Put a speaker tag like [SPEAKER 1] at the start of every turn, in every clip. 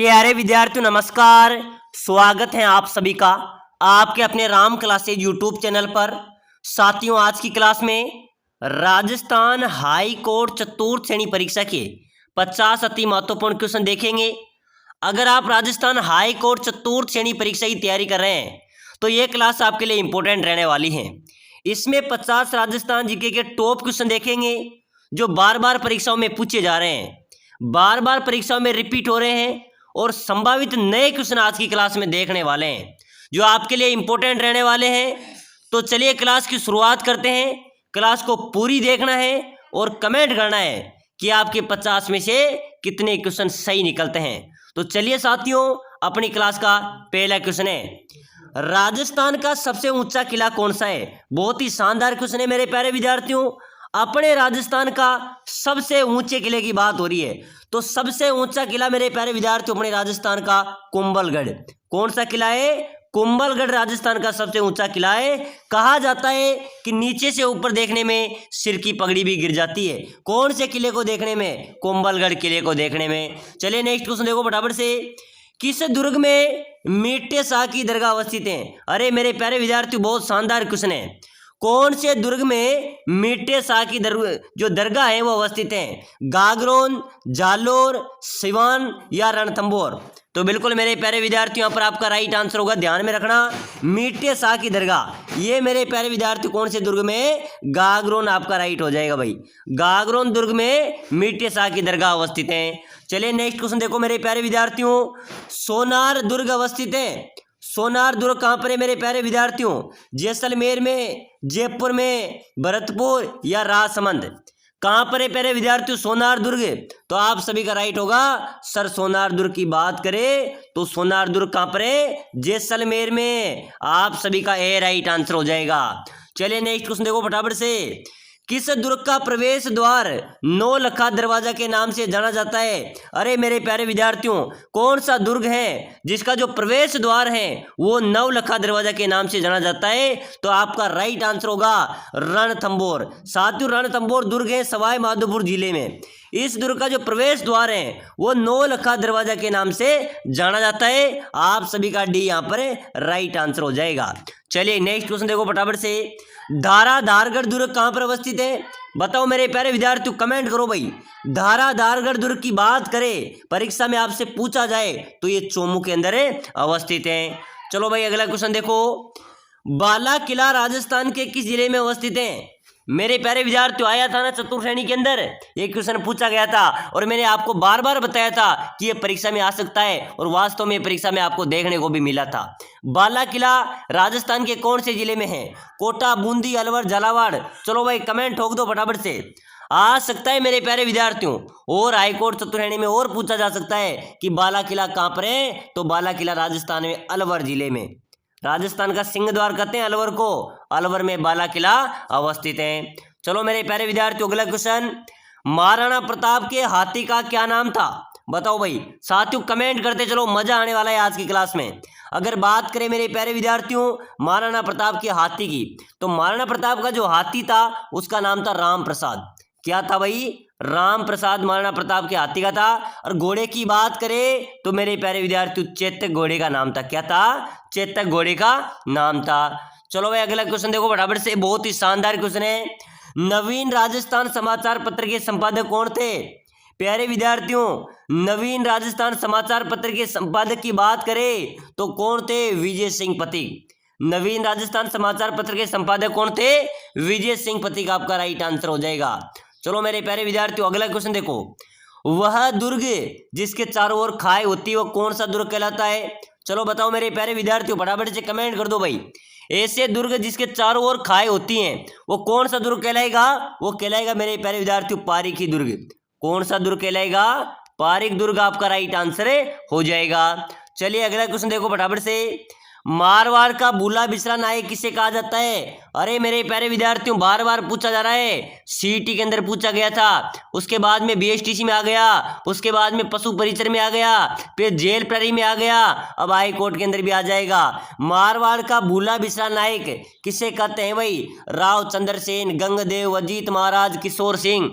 [SPEAKER 1] प्यारे विद्यार्थियों नमस्कार। स्वागत है आप सभी का आपके अपने राम क्लासेज यूट्यूब चैनल पर। साथियों, आज की क्लास में राजस्थान हाई कोर्ट चतुर्थ श्रेणी परीक्षा के 50 अति महत्वपूर्ण क्वेश्चन देखेंगे। अगर आप राजस्थान हाई कोर्ट चतुर्थ श्रेणी परीक्षा की तैयारी कर रहे हैं तो ये क्लास आपके लिए इंपॉर्टेंट रहने वाली है। इसमें 50 राजस्थान जीके के टॉप क्वेश्चन देखेंगे जो बार बार परीक्षाओं में पूछे जा रहे हैं, बार बार परीक्षाओं में रिपीट हो रहे हैं और संभावित नए क्वेश्चन आज की क्लास में देखने वाले हैं जो आपके लिए इंपॉर्टेंट रहने वाले हैं। तो चलिए क्लास की शुरुआत करते हैं। क्लास को पूरी देखना है और कमेंट करना है कि आपके 50 में से कितने क्वेश्चन सही निकलते हैं। तो चलिए साथियों, अपनी क्लास का पहला क्वेश्चन है, राजस्थान का सबसे ऊंचा किला कौन सा है। बहुत ही शानदार क्वेश्चन है मेरे प्यारे विद्यार्थियों। अपने राजस्थान का सबसे ऊंचे किले की बात हो रही है तो सबसे ऊंचा किला मेरे प्यारे विद्यार्थियों अपने राजस्थान का कुंभलगढ़। कौन सा किला है? कुंभलगढ़ राजस्थान का सबसे ऊंचा किला है। कहा जाता है कि नीचे से ऊपर देखने में सिर की पगड़ी भी गिर जाती है। कौन से किले को देखने में? कुंभलगढ़ किले को देखने में। चलिए नेक्स्ट क्वेश्चन देखो फटाफट से। किस दुर्ग में मीठे शाह की दरगाह अवस्थित है? अरे मेरे प्यारे विद्यार्थियों, बहुत शानदार क्वेश्चन है। कौन से दुर्ग में मीठे शाह की जो दरगाह है वो अवस्थित है? गागरोन, जालोर, सिवान या रणथंभौर? तो बिल्कुल मेरे प्यारे विद्यार्थियों, यहाँ पर आपका राइट आंसर होगा, ध्यान में रखना, मीठे शाह की दरगाह। ये मेरे प्यारे विद्यार्थियों कौन से दुर्ग में? गागरोन आपका राइट हो जाएगा भाई। गागरोन दुर्ग में मीठे शाह की दरगाह अवस्थित है। चलिए नेक्स्ट क्वेश्चन देखो मेरे प्यारे विद्यार्थियों। सोनार दुर्ग अवस्थित है। सोनार दुर्ग कहाँ पर है मेरे प्यारे विद्यार्थियों? जैसलमेर में, जयपुर में, भरतपुर या राजसमंद? कहाँ पर है प्यारे विद्यार्थियों सोनार दुर्ग? तो आप सभी का राइट होगा सर। सोनार दुर्ग की बात करें तो सोनार दुर्ग कहाँ पर है? जैसलमेर में। आप सभी का ए राइट आंसर हो जाएगा। चलिए नेक्स्ट क्वेश्चन देखो फटाफट से। किस दुर्ग का प्रवेश द्वार नौलखा दरवाजा के नाम से जाना जाता है? अरे मेरे प्यारे विद्यार्थियों, कौन सा दुर्ग है जिसका जो प्रवेश द्वार है वो नौलखा दरवाजा के नाम से जाना जाता है? तो आपका राइट आंसर होगा रणथंभौर। साथियों, रणथंभौर दुर्ग है सवाई माधोपुर जिले में। इस दुर्ग का जो प्रवेश द्वार है वो नौलखा दरवाजा के नाम से जाना जाता है। आप सभी का डी यहाँ पर राइट आंसर हो जाएगा। चलिए नेक्स्ट क्वेश्चन देखो फटाफट से। धाराधारगढ़ दुर्ग कहाँ पर अवस्थित है? बताओ मेरे प्यारे विद्यार्थियों, कमेंट करो भाई। धाराधारगढ़ दुर्ग की बात करें, परीक्षा में आपसे पूछा जाए तो ये चोमू के अंदर अवस्थित है। चलो भाई अगला क्वेश्चन देखो। बाला किला राजस्थान के किस जिले में अवस्थित है? मेरे प्यारे विद्यार्थियों, आया था ना चतुर्थ श्रेणी के अंदर, ये क्वेश्चन पूछा गया था और मैंने आपको बार बार बताया था कि ये परीक्षा में आ सकता है और वास्तव में परीक्षा में आपको देखने को भी मिला था। बाला किला राजस्थान के कौन से जिले में है? कोटा, बूंदी, अलवर, झालावाड़? चलो भाई कमेंट ठोक दो फटाफट से। आ सकता है मेरे प्यारे विद्यार्थियों और हाईकोर्ट चतुर्थ श्रेणी में और पूछा जा सकता है कि बाला किला कहाँ पर है? तो बाला किला राजस्थान में अलवर जिले में। राजस्थान का सिंह द्वार कहते हैं अलवर को। अलवर में बाला किला अवस्थित है। चलो मेरे प्यारे विद्यार्थियों अगला क्वेश्चन। महाराणा प्रताप के हाथी का क्या नाम था? बताओ भाई। साथियों कमेंट करते चलो, मजा आने वाला है आज की क्लास में। अगर बात करें मेरे प्यारे विद्यार्थियों महाराणा प्रताप के हाथी की, तो महाराणा प्रताप का जो हाथी था उसका नाम था राम प्रसाद। क्या था भाई? राम प्रसाद महाराणा प्रताप के हाथी का था। और घोड़े की बात करें तो मेरे प्यारे विद्यार्थियों चेतक घोड़े का नाम था। क्या था? चेतक घोड़े का नाम था। चलो भाई अगला क्वेश्चन देखो फटाफट से, बहुत ही शानदार क्वेश्चन है। नवीन राजस्थान समाचार पत्र के संपादक कौन थे? प्यारे विद्यार्थियों, नवीन राजस्थान समाचार पत्र के संपादक की बात करें तो कौन थे? विजय सिंह पथिक। नवीन राजस्थान समाचार पत्र के संपादक कौन थे? विजय सिंह पथिक आपका राइट आंसर हो जाएगा। चलो मेरे प्यारे विद्यार्थियों अगला क्वेश्चन देखो। वह दुर्ग जिसके चारों ओर खाई होती है वो कौन सा दुर्ग कहलाता है? चलो बताओ मेरे प्यारे विद्यार्थियों, फटाफट से कमेंट कर दो भाई। ऐसे दुर्ग जिसके चारों ओर खाई होती हैं वो कौन सा दुर्ग कहलाएगा? वो कहलाएगा मेरे प्यारे विद्यार्थियों पारीखी दुर्ग। कौन सा दुर्ग कहलाएगा? पारीख दुर्ग आपका राइट आंसर हो जाएगा। चलिए अगला क्वेश्चन देखो फटाफट से। मारवाड़ का भूला बिसरा नायक किसे कहा जाता है? अरे मेरे प्यारे विद्यार्थियों, बार बार पूछा जा रहा है। सीईटी के अंदर पूछा गया था, उसके बाद में बीएसटीसी में आ गया, उसके बाद में पशु परिचर में आ गया, फिर जेल प्रहरी में आ गया, अब हाई कोर्ट के अंदर भी आ जाएगा। मारवाड़ का भूला बिसरा नायक किसे कहते हैं भाई? राव चंद्रसेन, गंगदेव, अजीत महाराज, किशोर सिंह?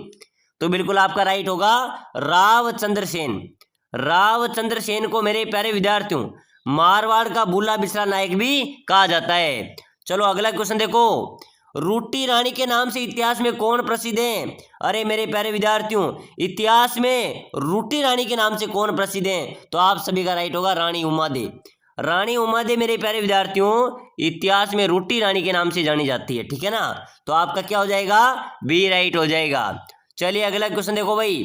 [SPEAKER 1] तो बिल्कुल आपका राइट होगा राव चंद्रसेन। रावचंद्र सेन को मेरे प्यारे विद्यार्थियों मारवाड़ का भूला बिसरा नायक भी कहा जाता है। चलो अगला क्वेश्चन देखो, रूटी रानी के नाम से इतिहास में कौन प्रसिद्ध है? अरे मेरे प्यारे विद्यार्थियों इतिहास में रूटी रानी के नाम से कौन प्रसिद्ध है? तो आप सभी का राइट होगा रानी उमादे। रानी उमादे मेरे प्यारे विद्यार्थियों इतिहास में रूटी रानी के नाम से जानी जाती है, ठीक है ना। तो आपका क्या हो जाएगा? बी राइट हो जाएगा। चलिए अगला क्वेश्चन देखो भाई,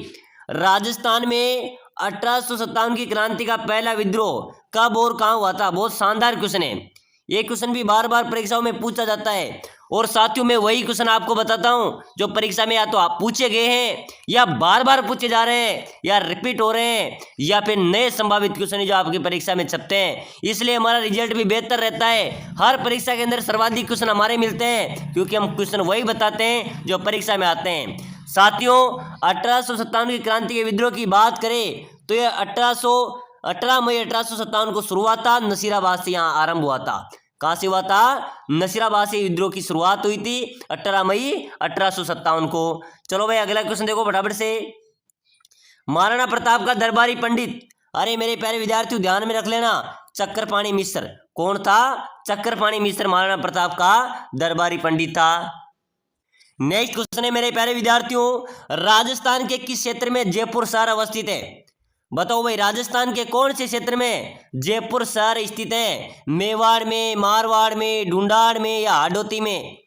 [SPEAKER 1] राजस्थान में 1857 की क्रांति का पहला विद्रोह कब और कहां हुआ था? बहुत शानदार क्वेश्चन है, ये क्वेश्चन भी बार बार परीक्षाओं में पूछा जाता है। और साथियों मैं वही क्वेश्चन आपको बताता हूं जो परीक्षा में या तो आप पूछे गए हैं या बार बार पूछे जा रहे हैं या रिपीट हो रहे हैं या फिर नए संभावित क्वेश्चन जो आपकी परीक्षा में छपते हैं। इसलिए हमारा रिजल्ट भी बेहतर रहता है। हर परीक्षा के अंदर सर्वाधिक क्वेश्चन हमारे मिलते हैं क्योंकि हम क्वेश्चन वही बताते हैं जो परीक्षा में आते हैं। साथियों 1857 की क्रांति के विद्रोह की बात करें तो यह 18 मई 1857 को शुरू हुआ था। नसीराबाद से यहाँ आरंभ हुआ था। कहां से हुआ था? नसीराबाद से विद्रोह की शुरुआत हुई थी 18 मई 1857 को। चलो भाई अगला क्वेश्चन देखो फटाफट से, महाराणा प्रताप का दरबारी पंडित, अरे मेरे प्यारे विद्यार्थियों ध्यान में रख लेना, चक्रपाणी मिश्र। कौन था? चक्रपाणी मिश्र महाराणा प्रताप का दरबारी पंडित था। नेक्स्ट क्वेश्चन है मेरे प्यारे विद्यार्थियों, राजस्थान के किस क्षेत्र में जयपुर शहर अवस्थित है? बताओ भाई राजस्थान के कौन से क्षेत्र में जयपुर शहर स्थित है? मेवाड़ में, मारवाड़ में, ढूंढाड़ में या हाडोती में?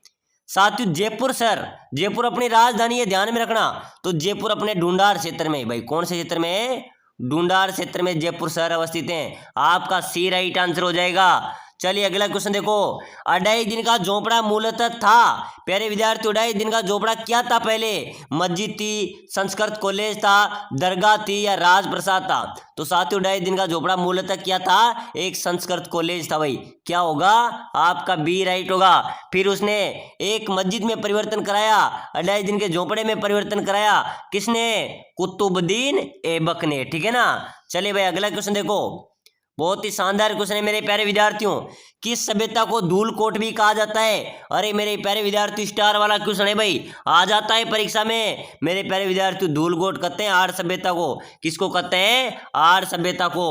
[SPEAKER 1] साथियों जयपुर शहर, जयपुर अपनी राजधानी है, ध्यान में रखना। तो जयपुर अपने ढूंढाड़ क्षेत्र में, भाई कौन से क्षेत्र में? ढूंढाड़ क्षेत्र में जयपुर शहर अवस्थित है। आपका सी राइट आंसर हो जाएगा। चलिए अगला क्वेश्चन देखो, 2.5 दिन का झोपड़ा मूलतः था, प्यारे विद्यार्थियों 2.5 दिन का झोपड़ा क्या था? पहले मस्जिद थी, संस्कृत कॉलेज था, दरगाह थी या राजप्रसाद था? तो साथियों 2.5 दिन का झोपड़ा मूलतः क्या था? एक संस्कृत कॉलेज था। भाई क्या होगा? आपका बी राइट होगा। फिर उसने एक मस्जिद में परिवर्तन कराया, 2.5 दिन के झोपड़े में परिवर्तन कराया, किसने? कुतुबुद्दीन ऐबक ने, ठीक है ना। चलिए भाई अगला क्वेश्चन देखो, बहुत ही शानदार क्वेश्चन है मेरे प्यारे विद्यार्थियों, किस सभ्यता को धूलकोट भी कहा जाता है? अरे मेरे प्यारे विद्यार्थी स्टार वाला क्वेश्चन है भाई, आ जाता है परीक्षा में। मेरे प्यारे विद्यार्थी धूलकोट कहते हैं आर्य सभ्यता को। किसको कहते हैं? आर्य सभ्यता को।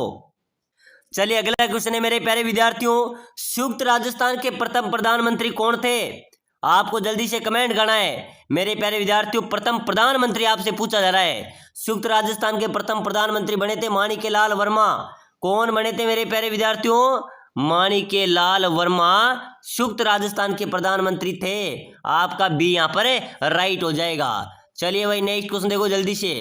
[SPEAKER 1] चलिए अगला क्वेश्चन है मेरे प्यारे विद्यार्थियों, संयुक्त राजस्थान के प्रथम प्रधानमंत्री कौन थे? आपको जल्दी से कमेंट करना है मेरे प्यारे विद्यार्थियों। प्रथम प्रधानमंत्री आपसे पूछा जा रहा है। संयुक्त राजस्थान के प्रथम प्रधानमंत्री बने थे माणिक्यलाल वर्मा। कौन बने थे मेरे प्यारे विद्यार्थियों? माणिक्यलाल वर्मा संयुक्त राजस्थान के प्रधानमंत्री थे। आपका बी यहाँ पर राइट हो जाएगा। चलिए भाई नेक्स्ट क्वेश्चन देखो जल्दी से,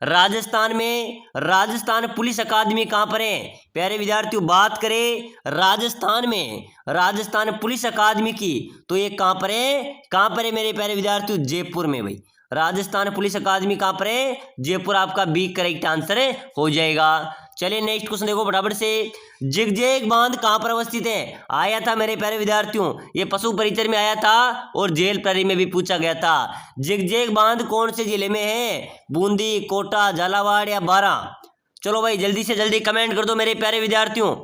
[SPEAKER 1] राजस्थान में राजस्थान पुलिस अकादमी कहाँ पर है? प्यारे विद्यार्थियों बात करें राजस्थान में राजस्थान पुलिस अकादमी की तो ये कहाँ पर है? कहाँ पर है मेरे प्यारे विद्यार्थियों? जयपुर में। भाई राजस्थान पुलिस अकादमी कहाँ पर है? जयपुर। आपका बी करेक्ट आंसर हो जाएगा। चलिए नेक्स्ट क्वेश्चन देखो फटाफट से, जिगजेग बांध कहाँ पर अवस्थित है? आया था मेरे प्यारे विद्यार्थियों, ये पशु परिचय में आया था और जेल प्रहरी में भी पूछा गया था। जिगजेग बांध कौन से जिले में है? बूंदी, कोटा, झालावाड़ या बारां? चलो भाई जल्दी से जल्दी कमेंट कर दो मेरे प्यारे विद्यार्थियों।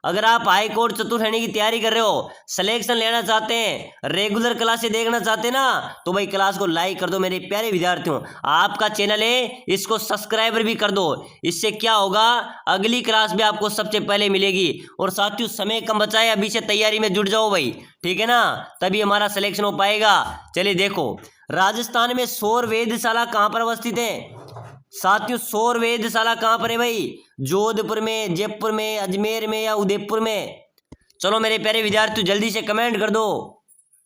[SPEAKER 1] अगर आप हाई कोर्ट चतुर्थ श्रेणी की तैयारी कर रहे हो, सिलेक्शन लेना चाहते हैं, रेगुलर क्लासेस देखना चाहते हैं ना, तो भाई क्लास को लाइक कर दो मेरे प्यारे विद्यार्थियों। आपका चैनल है इसको सब्सक्राइबर भी कर दो। इससे क्या होगा? अगली क्लास भी आपको सबसे पहले मिलेगी। और साथियों समय कम बचा है, अभी से तैयारी में जुट जाओ भाई, ठीक है ना, तभी हमारा सिलेक्शन हो पाएगा। चलिए देखो, राजस्थान में सौर वेधशाला कहाँ पर अवस्थित है? साथियों सौर वेधशाला कहाँ पर है भाई? जोधपुर में, जयपुर में, अजमेर में या उदयपुर में? चलो मेरे प्यारे विद्यार्थियों जल्दी से कमेंट कर दो।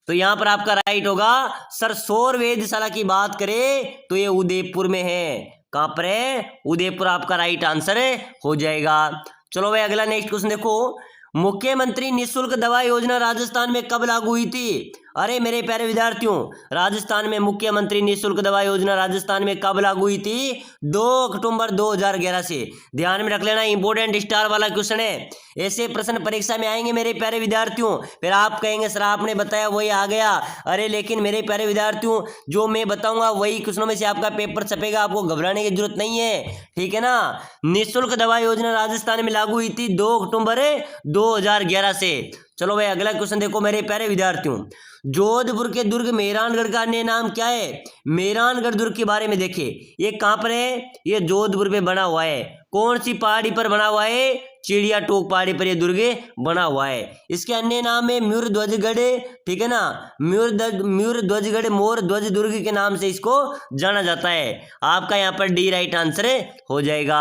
[SPEAKER 1] तो यहाँ पर आपका राइट होगा सर, सौर वेधशाला की बात करें तो ये उदयपुर में है। कहाँ पर है? उदयपुर। आपका राइट आंसर हो जाएगा। चलो भाई अगला नेक्स्ट क्वेश्चन देखो, मुख्यमंत्री निःशुल्क दवा योजना राजस्थान में कब लागू हुई थी? अरे मेरे प्यारे विद्यार्थियों राजस्थान में मुख्यमंत्री निःशुल्क दवा योजना राजस्थान में कब लागू हुई थी? 2 अक्टूबर 2011 से। ध्यान में रख लेना, इंपोर्टेंट स्टार वाला क्वेश्चन है। ऐसे प्रश्न परीक्षा में आएंगे मेरे प्यारे विद्यार्थियों, फिर आप कहेंगे सर आपने बताया वही आ गया। अरे लेकिन मेरे प्यारे विद्यार्थियों जो मैं बताऊंगा वही क्वेश्चनों में से आपका पेपर छपेगा, आपको घबराने की जरूरत नहीं है, ठीक है ना। निःशुल्क दवा योजना राजस्थान में लागू हुई थी 2 अक्टूबर 2011 से। चलो भाई अगला क्वेश्चन देखो मेरे प्यारे विद्यार्थियों, जोधपुर के दुर्ग मेहरानगढ़ का अन्य नाम क्या है? मेहरानगढ़ दुर्ग के बारे में देखिए, ये कहाँ पर है? ये जोधपुर पे बना हुआ है। कौन सी पहाड़ी पर बना हुआ है? चिड़िया टोक पहाड़ी पर ये दुर्ग बना हुआ है। इसके अन्य नाम है म्यूर ध्वजगढ़, ठीक है ना, म्यूर ध्वजगढ़ मोर ध्वज दुर्ग के नाम से इसको जाना जाता है। आपका यहाँ पर डी राइट आंसर हो जाएगा।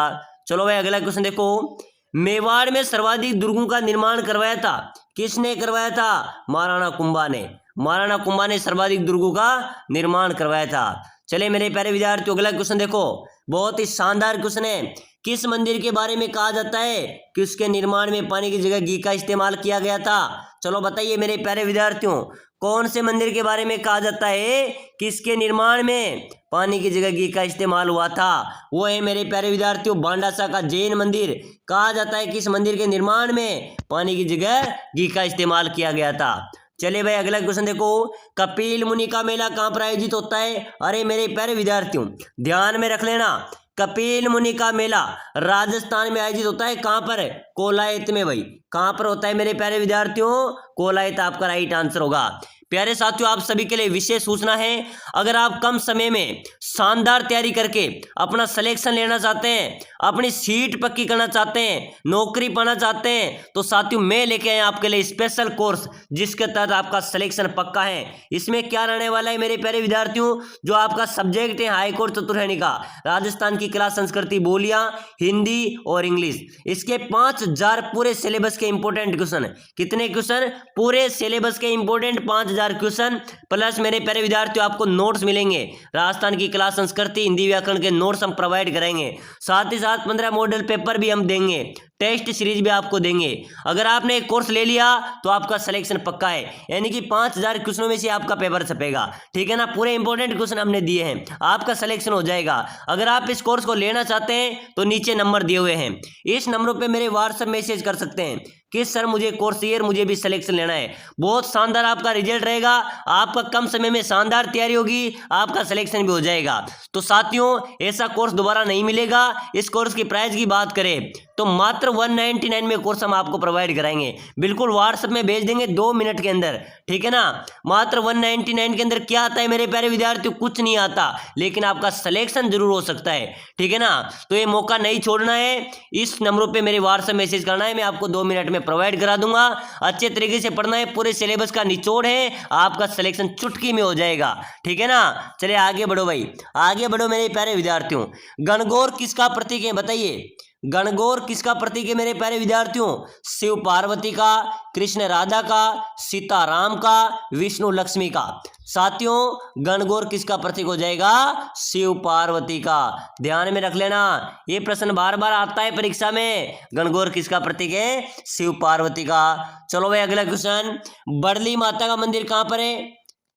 [SPEAKER 1] चलो भाई अगला क्वेश्चन देखो, मेवाड़ में सर्वाधिक दुर्गों का निर्माण करवाया था, किसने करवाया था? महाराणा कुंभा ने। महाराणा कुंभा ने सर्वाधिक दुर्गों का निर्माण करवाया था। चलिए मेरे प्यारे विद्यार्थियों अगला क्वेश्चन देखो, बहुत ही शानदार क्वेश्चन है। किस मंदिर के बारे में कहा जाता है कि उसके निर्माण में पानी की जगह घी का इस्तेमाल किया गया था? चलो बताइए मेरे प्यारे विद्यार्थियों, कौन से मंदिर के बारे में कहा जाता है कि इसके निर्माण में पानी की जगह घी का इस्तेमाल हुआ था? वो है मेरे प्यारे विद्यार्थियों बांडासा का जैन मंदिर। कहा जाता है कि इस मंदिर के निर्माण में पानी की जगह घी का इस्तेमाल किया गया था। चलिए भाई अगला क्वेश्चन देखो, कपिल मुनि का मेला कहाँ पर आयोजित होता है? अरे मेरे प्यारे विद्यार्थियों ध्यान में रख लेना, कपिल मुनि का मेला राजस्थान में आयोजित होता है। कहाँ पर? कोलायत में। भाई कहाँ पर होता है मेरे प्यारे विद्यार्थियों? कोलायत आपका राइट आंसर होगा। प्यारे साथियों आप सभी के लिए विशेष सूचना है, अगर आप कम समय में शानदार तैयारी करके अपना सिलेक्शन लेना चाहते हैं, अपनी सीट पक्की करना चाहते हैं, नौकरी पाना चाहते हैं, तो साथियों मैं लेके आया आपके लिए स्पेशल कोर्स जिसके तहत आपका सिलेक्शन पक्का है। इसमें क्या रहने वाला है मेरे प्यारे विद्यार्थियों, जो आपका सब्जेक्ट है हाईकोर्ट चतुर्थी का, राजस्थान की कला संस्कृति बोलियां, हिंदी और इंग्लिश, इसके 5000 पूरे सिलेबस के इंपोर्टेंट क्वेश्चन। कितने क्वेश्चन? पूरे सिलेबस के इंपोर्टेंट 5000 क्वेश्चन, प्लस मेरे प्यारे विद्यार्थियों आपको नोट्स मिलेंगे, राजस्थान की कला संस्कृति हिंदी व्याकरण के नोट्स हम प्रोवाइड करेंगे। साथ ही साथ 15 मॉडल पेपर भी हम देंगे, टेस्ट सीरीज भी आपको देंगे। अगर आपने एक कोर्स ले लिया तो आपका सिलेक्शन पक्का है, यानी कि 5000 क्वेश्चनों में से आपका पेपर छपेगा, ठीक है ना। पूरे इंपॉर्टेंट क्वेश्चन हमने दिए हैं, आपका सिलेक्शन हो जाएगा। अगर आप इस कोर्स को लेना चाहते हैं तो नीचे नंबर दिए हुए हैं, इस नंबरों पे मेरे व्हाट्सएप मैसेज कर सकते हैं कि सर मुझे कोर्स चाहिए, मुझे भी सिलेक्शन लेना है। बहुत शानदार आपका रिजल्ट रहेगा, आपका कम समय में शानदार तैयारी होगी, आपका सिलेक्शन भी हो जाएगा। तो साथियों ऐसा कोर्स दोबारा नहीं मिलेगा। इस कोर्स की प्राइस की बात करें तो मात्र 199 में कोर्स हम आपको प्रोवाइड कराएंगे, बिल्कुल व्हाट्सएप में भेज देंगे 2 मिनट के अंदर, ठीक है ना। मात्र 199 के अंदर क्या आता है मेरे प्यारे विद्यार्थियों? कुछ नहीं आता, लेकिन आपका सिलेक्शन जरूर हो सकता है, ठीक है ना। तो ये मौका नहीं छोड़ना है, इस नंबरों पे मेरे व्हाट्सएप मैसेज करना है, मैं आपको 2 मिनट में प्रोवाइड करा दूंगा। अच्छे तरीके से पढ़ना है, पूरे सिलेबस का निचोड़ है, आपका सिलेक्शन चुटकी में हो जाएगा, ठीक है ना। चलिए आगे बढ़ो भाई, आगे बढ़ो मेरे प्यारे विद्यार्थियों। गणगौर किसका प्रतीक है बताइए? गणगौर किसका प्रतीक है मेरे प्यारे विद्यार्थियों? शिव पार्वती का, कृष्ण राधा का, सीता राम का, विष्णु लक्ष्मी का। साथियों गणगौर किसका प्रतीक हो जाएगा? शिव पार्वती का। ध्यान में रख लेना, ये प्रश्न बार बार आता है परीक्षा में। गणगौर किसका प्रतीक है? शिव पार्वती का। चलो भाई अगला क्वेश्चन, बड़ली माता का मंदिर कहां पर है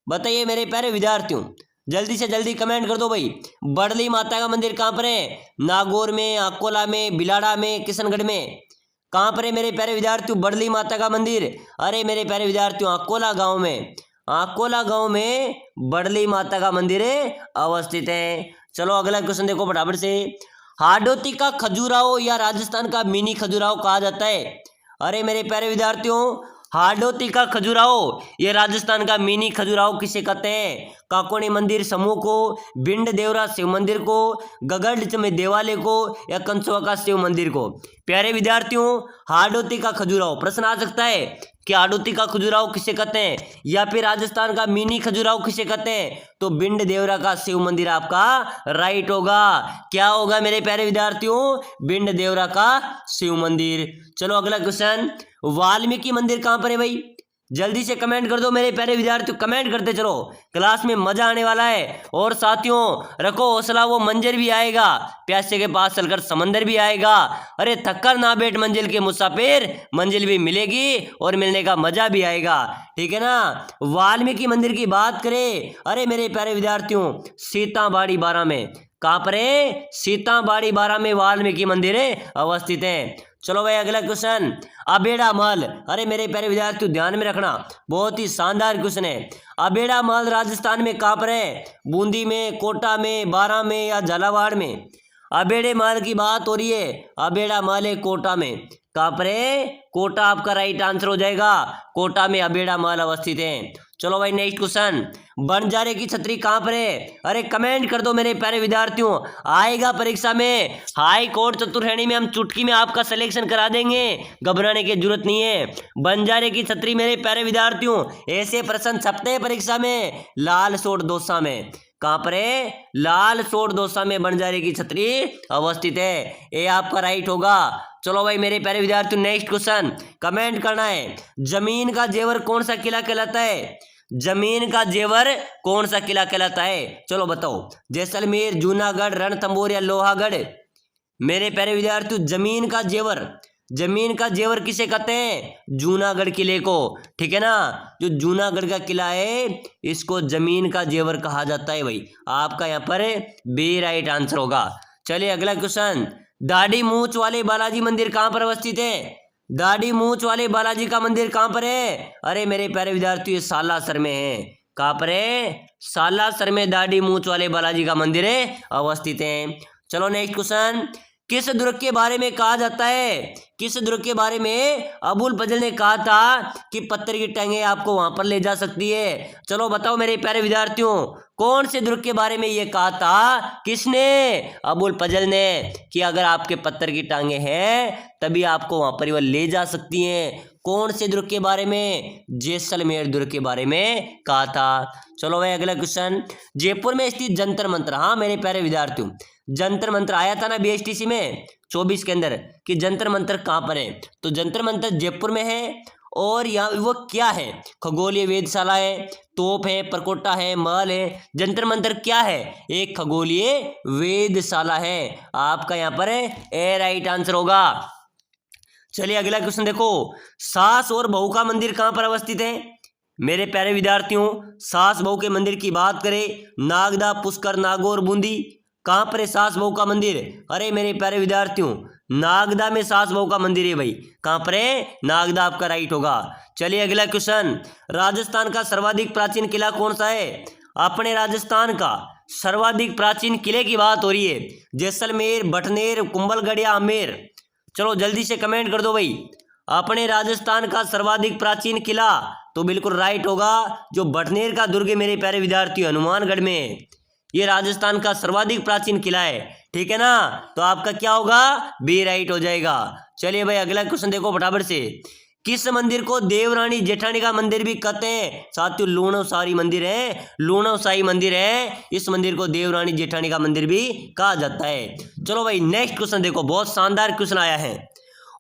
[SPEAKER 1] बताइए मेरे प्यारे विद्यार्थियों? जल्दी से जल्दी कमेंट कर दो भाई। बड़ली माता का मंदिर कहां पर है? नागौर में, अकोला में, बिलाड़ा में, किशनगढ़ में? कहां पर है मेरे प्यारे विद्यार्थियों बड़ली माता का मंदिर? अरे मेरे प्यारे विद्यार्थियों अकोला गांव में, अकोला गांव में बड़ली माता का मंदिर अवस्थित है। चलो अगला क्वेश्चन देखो फटाफट से, हाडोती का खजुराहो या राजस्थान का मिनी खजुराहो कहा जाता है? अरे मेरे प्यारे विद्यार्थियों हाडोती का खजुराहो ये राजस्थान का मिनी खजुराहो किसे कहते हैं? काकोनी मंदिर समूह को, बिंड देवरा शिव मंदिर को, गगड़ में देवालय को, या कंसुआ का शिव मंदिर को? प्यारे विद्यार्थियों हाडोती का खजुराहो प्रश्न आ सकता है कि हाडोती का खजुराहो किसे कहते हैं, या फिर राजस्थान का मिनी खजुराहो किसे कहते हैं? तो बिंड देवरा का शिव मंदिर आपका राइट होगा। क्या होगा मेरे प्यारे विद्यार्थियों? बिंड देवरा का शिव मंदिर। चलो अगला क्वेश्चन, वाल्मीकि मंदिर कहां पर है भाई? जल्दी से कमेंट कर दो मेरे प्यारे विद्यार्थियों, कमेंट करते चलो, क्लास में मजा आने वाला है। और साथियों रखो हौसला, वो मंजर भी आएगा, प्यासे के पास चलकर समंदर भी आएगा। अरे थक्कर ना बैठ मंजिल के मुसाफिर, मंजिल भी मिलेगी और मिलने का मजा भी आएगा, ठीक है ना। वाल्मीकि मंदिर की बात करें, अरे मेरे प्यारे विद्यार्थियों सीताबाड़ी 12 में, कहां पर है? सीताबाड़ी 12 में वाल्मीकि मंदिर अवस्थित है। चलो भाई अगला क्वेश्चन, अबेड़ा महल। अरे मेरे प्यारे विद्यार्थियों ध्यान में रखना, बहुत ही शानदार क्वेश्चन है। अबेड़ा महल राजस्थान में कहां पर है? बूंदी में, कोटा में, बारां में, या झालावाड़ में? अबेड़े महल की बात हो रही है, अबेड़ा महल है कोटा में। कहाँ पर है? कोटा आपका राइट आंसर हो जाएगा। कोटा में अबेड़ा महल अवस्थित है। चलो भाई नेक्स्ट क्वेश्चन, बंजारे की छतरी कहाँ पर है? अरे कमेंट कर दो मेरे प्यारे विद्यार्थियों, आएगा परीक्षा में हाई कोर्ट चतुर्श्रेणी में, हम चुटकी में आपका सिलेक्शन करा देंगे, घबराने की जरूरत नहीं है। बंजारे की छतरी मेरे प्यारे विद्यार्थियों, ऐसे प्रश्न छपते हैं परीक्षा में लाल सोट दोसा में। कहाँ पर है? लाल सोट दोसा में बंजारे की छतरी अवस्थित है। ये आपका राइट होगा। चलो भाई मेरे प्यारे विद्यार्थियों नेक्स्ट क्वेश्चन कमेंट करना है, जमीन का जेवर कौन सा किला कहलाता है? जमीन का जेवर कौन सा किला कहलाता है? चलो बताओ, जैसलमेर, जूनागढ़, रणथंभौर या लोहागढ़? मेरे प्यारे विद्यार्थियों जमीन का जेवर किसे कहते हैं? जूनागढ़ किले को, ठीक है ना। जो जूनागढ़ का किला है इसको जमीन का जेवर कहा जाता है भाई। आपका यहाँ पर बी राइट आंसर होगा। चलिए अगला क्वेश्चन, दाढ़ी मूंछ वाले बालाजी मंदिर कहाँ पर अवस्थित है? दाढ़ी मूंछ वाले बालाजी का मंदिर कहाँ पर है? अरे मेरे प्यारे विद्यार्थियों ये सालासर में है। कहाँ पर है? सालासर में दाढ़ी मूंछ वाले बालाजी का मंदिर है अवस्थित है। चलो नेक्स्ट क्वेश्चन, किस दुर्ग के बारे में कहा जाता है? किस दुर्ग के बारे में अबुल फजल ने कहा था कि पत्थर की टांगें आपको वहां पर ले जा सकती है? चलो बताओ मेरे प्यारे विद्यार्थियों, कौन से दुर्ग के बारे में ये कहा था? किसने? अबुल फजल ने, कि अगर आपके पत्थर की टांगें हैं तभी आपको वहां पर वो ले जा सकती हैं। कौन से दुर्ग के बारे में? जैसलमेर दुर्ग के बारे में कहा था। चलो भाई अगला क्वेश्चन, जयपुर में स्थित जंतर मंतर, हाँ मेरे प्यारे विद्यार्थियों जंतर मंतर आया था ना बीएसटीसी में 24 के अंदर कि जंतर मंतर कहाँ पर है? तो जंतर मंतर जयपुर में है। और यहाँ वो क्या है? खगोलीय वेधशाला है, तोप है, परकोटा है, महल है। जंतर मंतर क्या है? एक खगोलीय वेधशाला है। आपका यहाँ पर ए राइट आंसर होगा। चलिए अगला क्वेश्चन देखो, सास और बहू का मंदिर कहाँ पर अवस्थित है? मेरे प्यारे विद्यार्थियों सास बहू के मंदिर की बात करें, नागदा, पुष्कर, नागौर, बूंदी, कहाँ पर है सास बहू का मंदिर? अरे मेरे प्यारे विद्यार्थियों नागदा में सास बहू का मंदिर है भाई। कहाँ पर है? नागदा आपका राइट होगा। चलिए अगला क्वेश्चन, राजस्थान का सर्वाधिक प्राचीन किला कौन सा है? अपने राजस्थान का सर्वाधिक प्राचीन किले की बात हो रही है, जैसलमेर, भटनेर, कुंभलगढ़ या आमेर? चलो जल्दी से कमेंट कर दो भाई। अपने राजस्थान का सर्वाधिक प्राचीन किला तो बिल्कुल राइट होगा, जो भटनेर का दुर्ग है मेरे प्यारे विद्यार्थियों हनुमानगढ़ में। ये राजस्थान का सर्वाधिक प्राचीन किला है, ठीक है ना। तो आपका क्या होगा? बी राइट हो जाएगा। चलिए भाई अगला क्वेश्चन देखो फटाफट से, किस मंदिर को देवरानी जेठानी का मंदिर भी कहते हैं? साथियों लूणोसारी मंदिर है, लूणोसाई मंदिर है, इस मंदिर को देवरानी जेठानी का मंदिर भी कहा जाता है। चलो भाई नेक्स्ट क्वेश्चन देखो, बहुत शानदार क्वेश्चन आया है,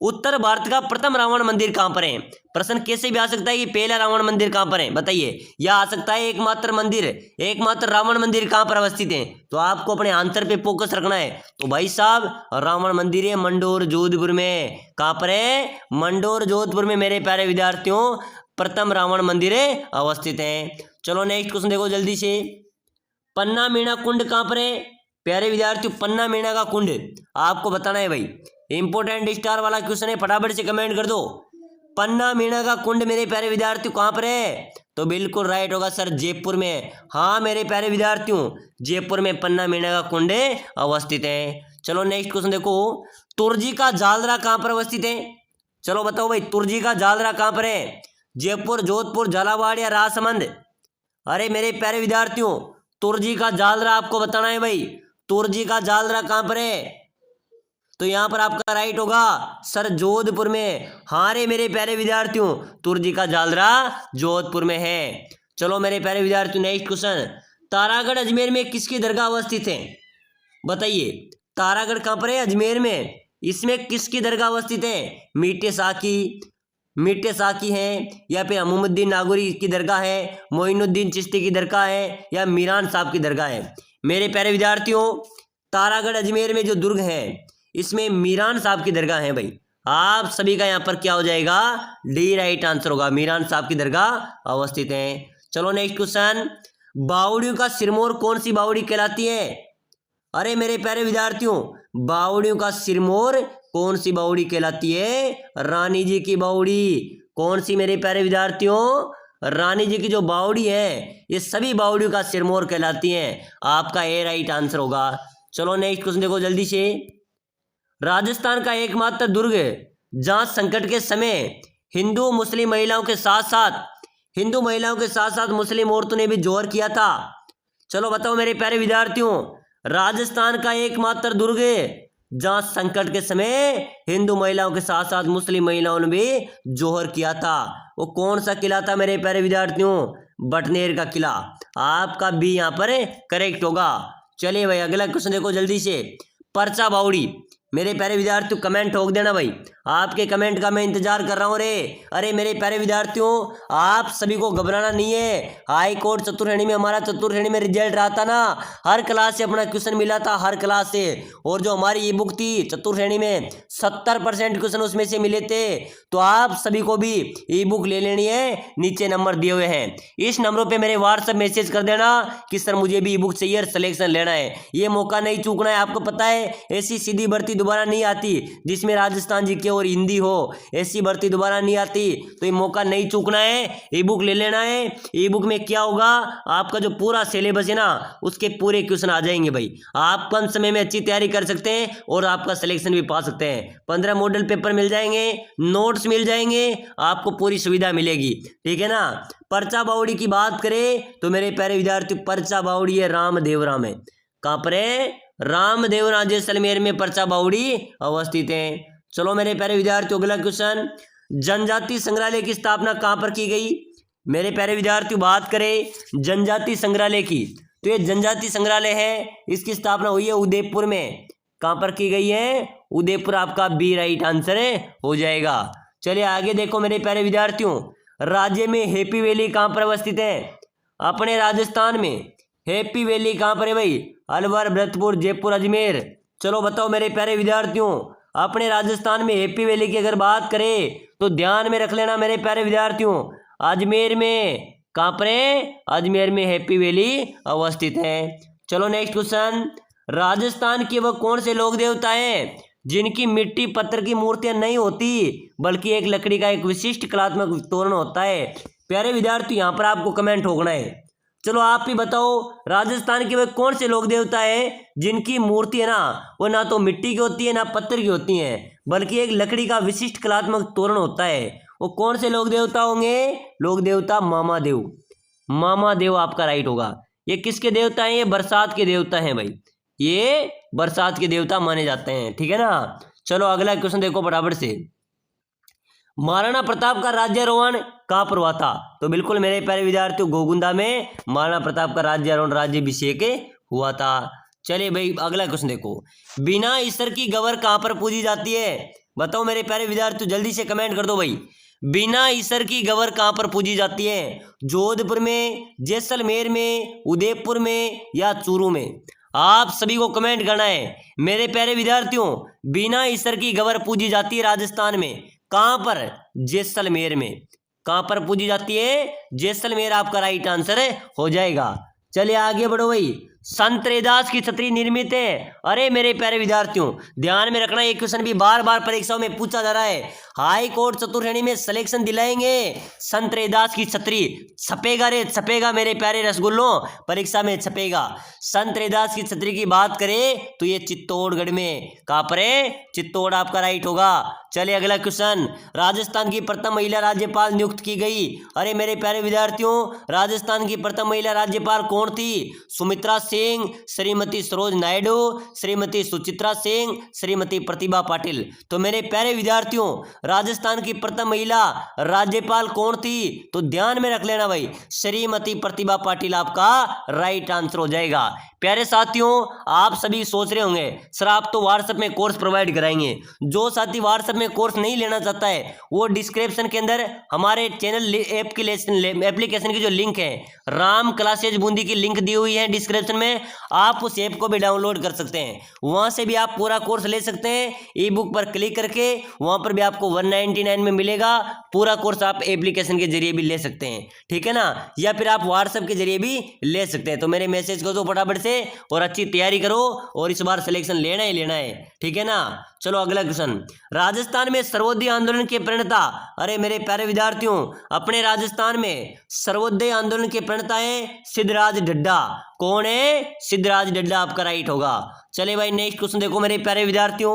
[SPEAKER 1] उत्तर भारत का प्रथम रावण मंदिर कहां पर है? प्रश्न कैसे भी आ सकता है कि पहला रावण मंदिर कहां पर है बताइए, या आ सकता है एकमात्र रावण मंदिर कहां पर अवस्थित है? तो आपको अपने आंसर पे फोकस रखना है। तो भाई साहब रावण मंदिर है मंडोर जोधपुर में। कहां पर है? मंडोर जोधपुर में मेरे प्यारे विद्यार्थियों प्रथम रावण मंदिर अवस्थित है। चलो नेक्स्ट क्वेश्चन देखो जल्दी से, पन्ना मीणा कुंड कहां पर है? प्यारे विद्यार्थियों पन्ना मीणा का कुंड आपको बताना है भाई, इंपोर्टेंट स्टार वाला क्वेश्चन है, फटाफट से कमेंट कर दो। पन्ना मीणा का कुंड मेरे प्यारे विद्यार्थियों कहां पर है? तो बिल्कुल राइट होगा सर, जयपुर में। हाँ मेरे प्यारे विद्यार्थियों जयपुर में पन्ना मीणा का कुंड अवस्थित है। चलो नेक्स्ट क्वेश्चन देखो, तुर्जी का जालरा कहां पर अवस्थित है? चलो बताओ भाई तुर्जी का जालरा कहां पर है? जयपुर, जोधपुर, झालावाड़ या राजसमंद? अरे मेरे प्यारे विद्यार्थियों तुर्जी का जालरा आपको बताना है भाई, तुर्जी का जालरा कहां पर है? तो यहां पर आपका राइट होगा सर जोधपुर में। हाँ रे मेरे प्यारे विद्यार्थियों तुर्जी का जालरा जोधपुर में है। चलो मेरे प्यारे विद्यार्थियों नेक्स्ट क्वेश्चन, तारागढ़ अजमेर में किसकी दरगाह अवस्थित है? बताइए तारागढ़ कहां पर है? अजमेर में। इसमें किसकी दरगाह अवस्थित है? मीठे साकी है, या फिर अमूमुद्दीन नागौरी की दरगाह है, मोइनुद्दीन चिश्ती की दरगाह है, या मीरान साहब की दरगाह है? मेरे प्यारे विद्यार्थियों तारागढ़ अजमेर में जो दुर्ग है इसमें मीरान साहब की दरगाह है भाई। आप सभी का यहाँ पर क्या हो जाएगा? डी राइट आंसर होगा, मीरान साहब की दरगाह अवस्थित है। चलो नेक्स्ट क्वेश्चन, बावड़ियों का सिरमौर कौन सी बावड़ी कहलाती है? अरे मेरे प्यारे विद्यार्थियों बावड़ियों का सिरमौर कौन सी बावड़ी कहलाती है? रानी जी की बावड़ी। कौन सी मेरे प्यारे विद्यार्थियों? रानी जी की जो बावड़ी है ये सभी बावड़ियों का सिरमौर कहलाती हैं। आपका ए राइट आंसर होगा। चलो नेक्स्ट क्वेश्चन देखो जल्दी से। राजस्थान का एकमात्र दुर्ग जहां संकट के समय हिंदू मुस्लिम महिलाओं के साथ मुस्लिम औरतों ने भी जोहर किया था। चलो बताओ मेरे प्यारे विद्यार्थियों, राजस्थान का एकमात्र दुर्ग जहां संकट के समय हिंदू महिलाओं के साथ साथ मुस्लिम महिलाओं ने भी जोहर किया था, वो कौन सा किला था मेरे प्यारे विद्यार्थियों? बटनेर का किला। आपका बी यहां पर करेक्ट होगा। चलिए भाई अगला क्वेश्चन देखो जल्दी से। परचा बावड़ी, मेरे प्यारे विद्यार्थियों कमेंट ठोक देना भाई, आपके कमेंट का मैं इंतजार कर रहा हूं रे। अरे मेरे प्यारे विद्यार्थियों, आप सभी को घबराना नहीं है। हाई कोर्ट चतुर्श्रेणी में हमारा चतुर्श्रेणी में रिजल्ट रहा था ना, हर क्लास से अपना क्वेश्चन मिला था, हर क्लास से। और जो हमारी ई बुक थी चतुर्श्रेणी में 70% क्वेश्चन उसमें से मिले थे। तो आप सभी को भी ई बुक ले लेनी है, नीचे नंबर दिए हुए हैं, इस नंबरों पर मेरे व्हाट्सएप मैसेज कर देना कि सर मुझे भी ई बुक चाहिए, सिलेक्शन लेना है। ये मौका नहीं चूकना है। आपको पता है ऐसी सीधी भर्ती दोबारा नहीं आती जिसमें राजस्थान जीके और हिंदी हो, ऐसी भर्ती दोबारा नहीं आती। तो ये मौका नहीं चूकना है, ई बुक ले लेना है। ई बुक में क्या होगा, आपका जो पूरा सिलेबस है ना उसके पूरे क्वेश्चन आ जाएंगे भाई। आप कम समय में अच्छी तैयारी कर सकते हैं और आपका सिलेक्शन भी पा सकते हैं। 15 मॉडल पेपर मिल जाएंगे, नोट्स मिल जाएंगे, आपको पूरी सुविधा मिलेगी, ठीक है ना। परचा बावड़ी की बात करें तो मेरे प्यारे विद्यार्थी, परचा बावड़ी है रामदेवरा में। कहां पर है? रामदेवरा जैसलमेर में परचा बावड़ी अवस्थित है। चलो मेरे प्यारे विद्यार्थियों अगला क्वेश्चन। जनजाति संग्रहालय की स्थापना कहां पर की गई? मेरे प्यारे विद्यार्थियों बात करें जनजाति संग्रहालय की, तो ये जनजाति संग्रहालय है, इसकी स्थापना हुई है उदयपुर में। कहां पर की गई है? उदयपुर। आपका बी राइट आंसर हो जाएगा। चलिए आगे देखो मेरे प्यारे विद्यार्थियों, राज्य में हैप्पी वैली कहां पर अवस्थित है? अपने राजस्थान में हैप्पी वैली कहां पर है भाई? अलवर, भरतपुर, जयपुर, अजमेर। चलो बताओ मेरे प्यारे विद्यार्थियों, अपने राजस्थान में हैप्पी वैली की अगर बात करें तो ध्यान में रख लेना मेरे प्यारे विद्यार्थियों, अजमेर में। कहां पर है? अजमेर में हैप्पी वैली अवस्थित है। चलो नेक्स्ट क्वेश्चन। राजस्थान के वह कौन से लोक देवता हैं जिनकी मिट्टी पत्थर की मूर्तियां नहीं होती बल्कि एक लकड़ी का एक विशिष्ट कलात्मक तोरण होता है? प्यारे विद्यार्थी यहां पर आपको कमेंट ठोकना है। चलो आप भी बताओ, राजस्थान के वे कौन से लोक देवता है जिनकी मूर्ति है ना वो ना तो मिट्टी की होती है ना पत्थर की होती है बल्कि एक लकड़ी का विशिष्ट कलात्मक तोरण होता है? वो कौन से लोक देवता होंगे? लोक देवता मामादेव। मामादेव आपका राइट होगा। ये किसके देवता हैं? ये बरसात के देवता हैं भाई, ये बरसात के देवता माने जाते हैं, ठीक है ना। चलो अगला क्वेश्चन देखो बराबर से। महाराणा प्रताप का राज्यारोहण कहां पर हुआ था? तो बिल्कुल मेरे प्यारे विद्यार्थियों, गोगुंदा में महाराणा प्रताप का राज्यारोहण, राज्याभिषेक हुआ था। चलिए भाई अगला क्वेश्चन देखो। बिना ईश्वर की गवर कहां पर पूजी जाती है? बताओ मेरे प्यारे विद्यार्थियों, जल्दी से कमेंट कर दो भाई। बिना ईश्वर की गवर कहां पर पूजी जाती है? जोधपुर में, जैसलमेर में, उदयपुर में या चूरू में? आप सभी को कमेंट करना है मेरे प्यारे विद्यार्थियों। बिना ईश्वर की गवर पूजी जाती है राजस्थान में, कहां पर? जैसलमेर में। कहां पर पूजी जाती है? जैसलमेर आपका राइट आंसर हो जाएगा। चलिए आगे बढ़ो भाई। संत रैदास की छतरी निर्मित है। अरे मेरे प्यारे विद्यार्थियों ध्यान में रखना, ये क्वेश्चन भी बार बार परीक्षाओं में पूछा जा रहा है। हाई कोर्ट चतुर्श्रेणी में सिलेक्शन दिलाएंगे। संत रैदास की छतरी छपेगा रे छपेगा मेरे प्यारे रसगुल्लों, परीक्षा में छपेगा। संत रैदास की छतरी की बात करें तो ये चित्तौड़गढ़ में। कहां पर है? चित्तौड़ आपका राइट होगा। चलिए अगला क्वेश्चन। राजस्थान की प्रथम महिला राज्यपाल नियुक्त की गई। अरे मेरे प्यारे विद्यार्थियों, राजस्थान की प्रथम महिला राज्यपाल कौन थी? सुमित्रा सिंह, श्रीमती सरोज नायडू, श्रीमती सुचित्रा सिंह, श्रीमती प्रतिभा पाटिल। तो मेरे प्यारे विद्यार्थियों, राजस्थान की प्रथम महिला राज्यपाल कौन थी? तो ध्यान में रख लेना भाई, श्रीमती प्रतिभा पाटिल आपका राइट आंसर हो जाएगा। प्यारे साथियों, आप सभी सोच रहे होंगे सर आप तो व्हाट्सएप में कोर्स प्रोवाइड कराएंगे। जो साथी व्हाट्सएप में कोर्स नहीं लेना चाहता है वो डिस्क्रिप्शन के अंदर हमारे चैनल एप्लीकेशन की जो लिंक है, राम क्लासेज बूंदी की लिंक दी हुई है डिस्क्रिप्शन में, आप उस ऐप को भी डाउनलोड कर सकते हैं। वहां से भी आप पूरा कोर्स ले सकते हैं। ई बुक पर क्लिक करके वहां पर भी आपको 199 में मिलेगा। पूरा कोर्स आप एप्लीकेशन के जरिए भी ले सकते हैं, ठीक है ना, या फिर आप व्हाट्सएप के जरिए भी ले सकते हैं। तो मेरे मैसेज को तो फटाफट से और अच्छी तैयारी करो और इस बार सिलेक्शन लेना ही लेना है, ठीक है ना। चलो अगला क्वेश्चन, राजस्थान में सर्वोदय आंदोलन के प्रणेता, अरे मेरे प्यारे विद्यार्थियों, अपने राजस्थान में सर्वोदय आंदोलन के प्रणेता है सिद्धराज ढड्ढा। कौन है? सिद्धराज ढड्ढा आपका राइट होगा। चले भाई नेक्स्ट क्वेश्चन देखो मेरे प्यारे विद्यार्थियों,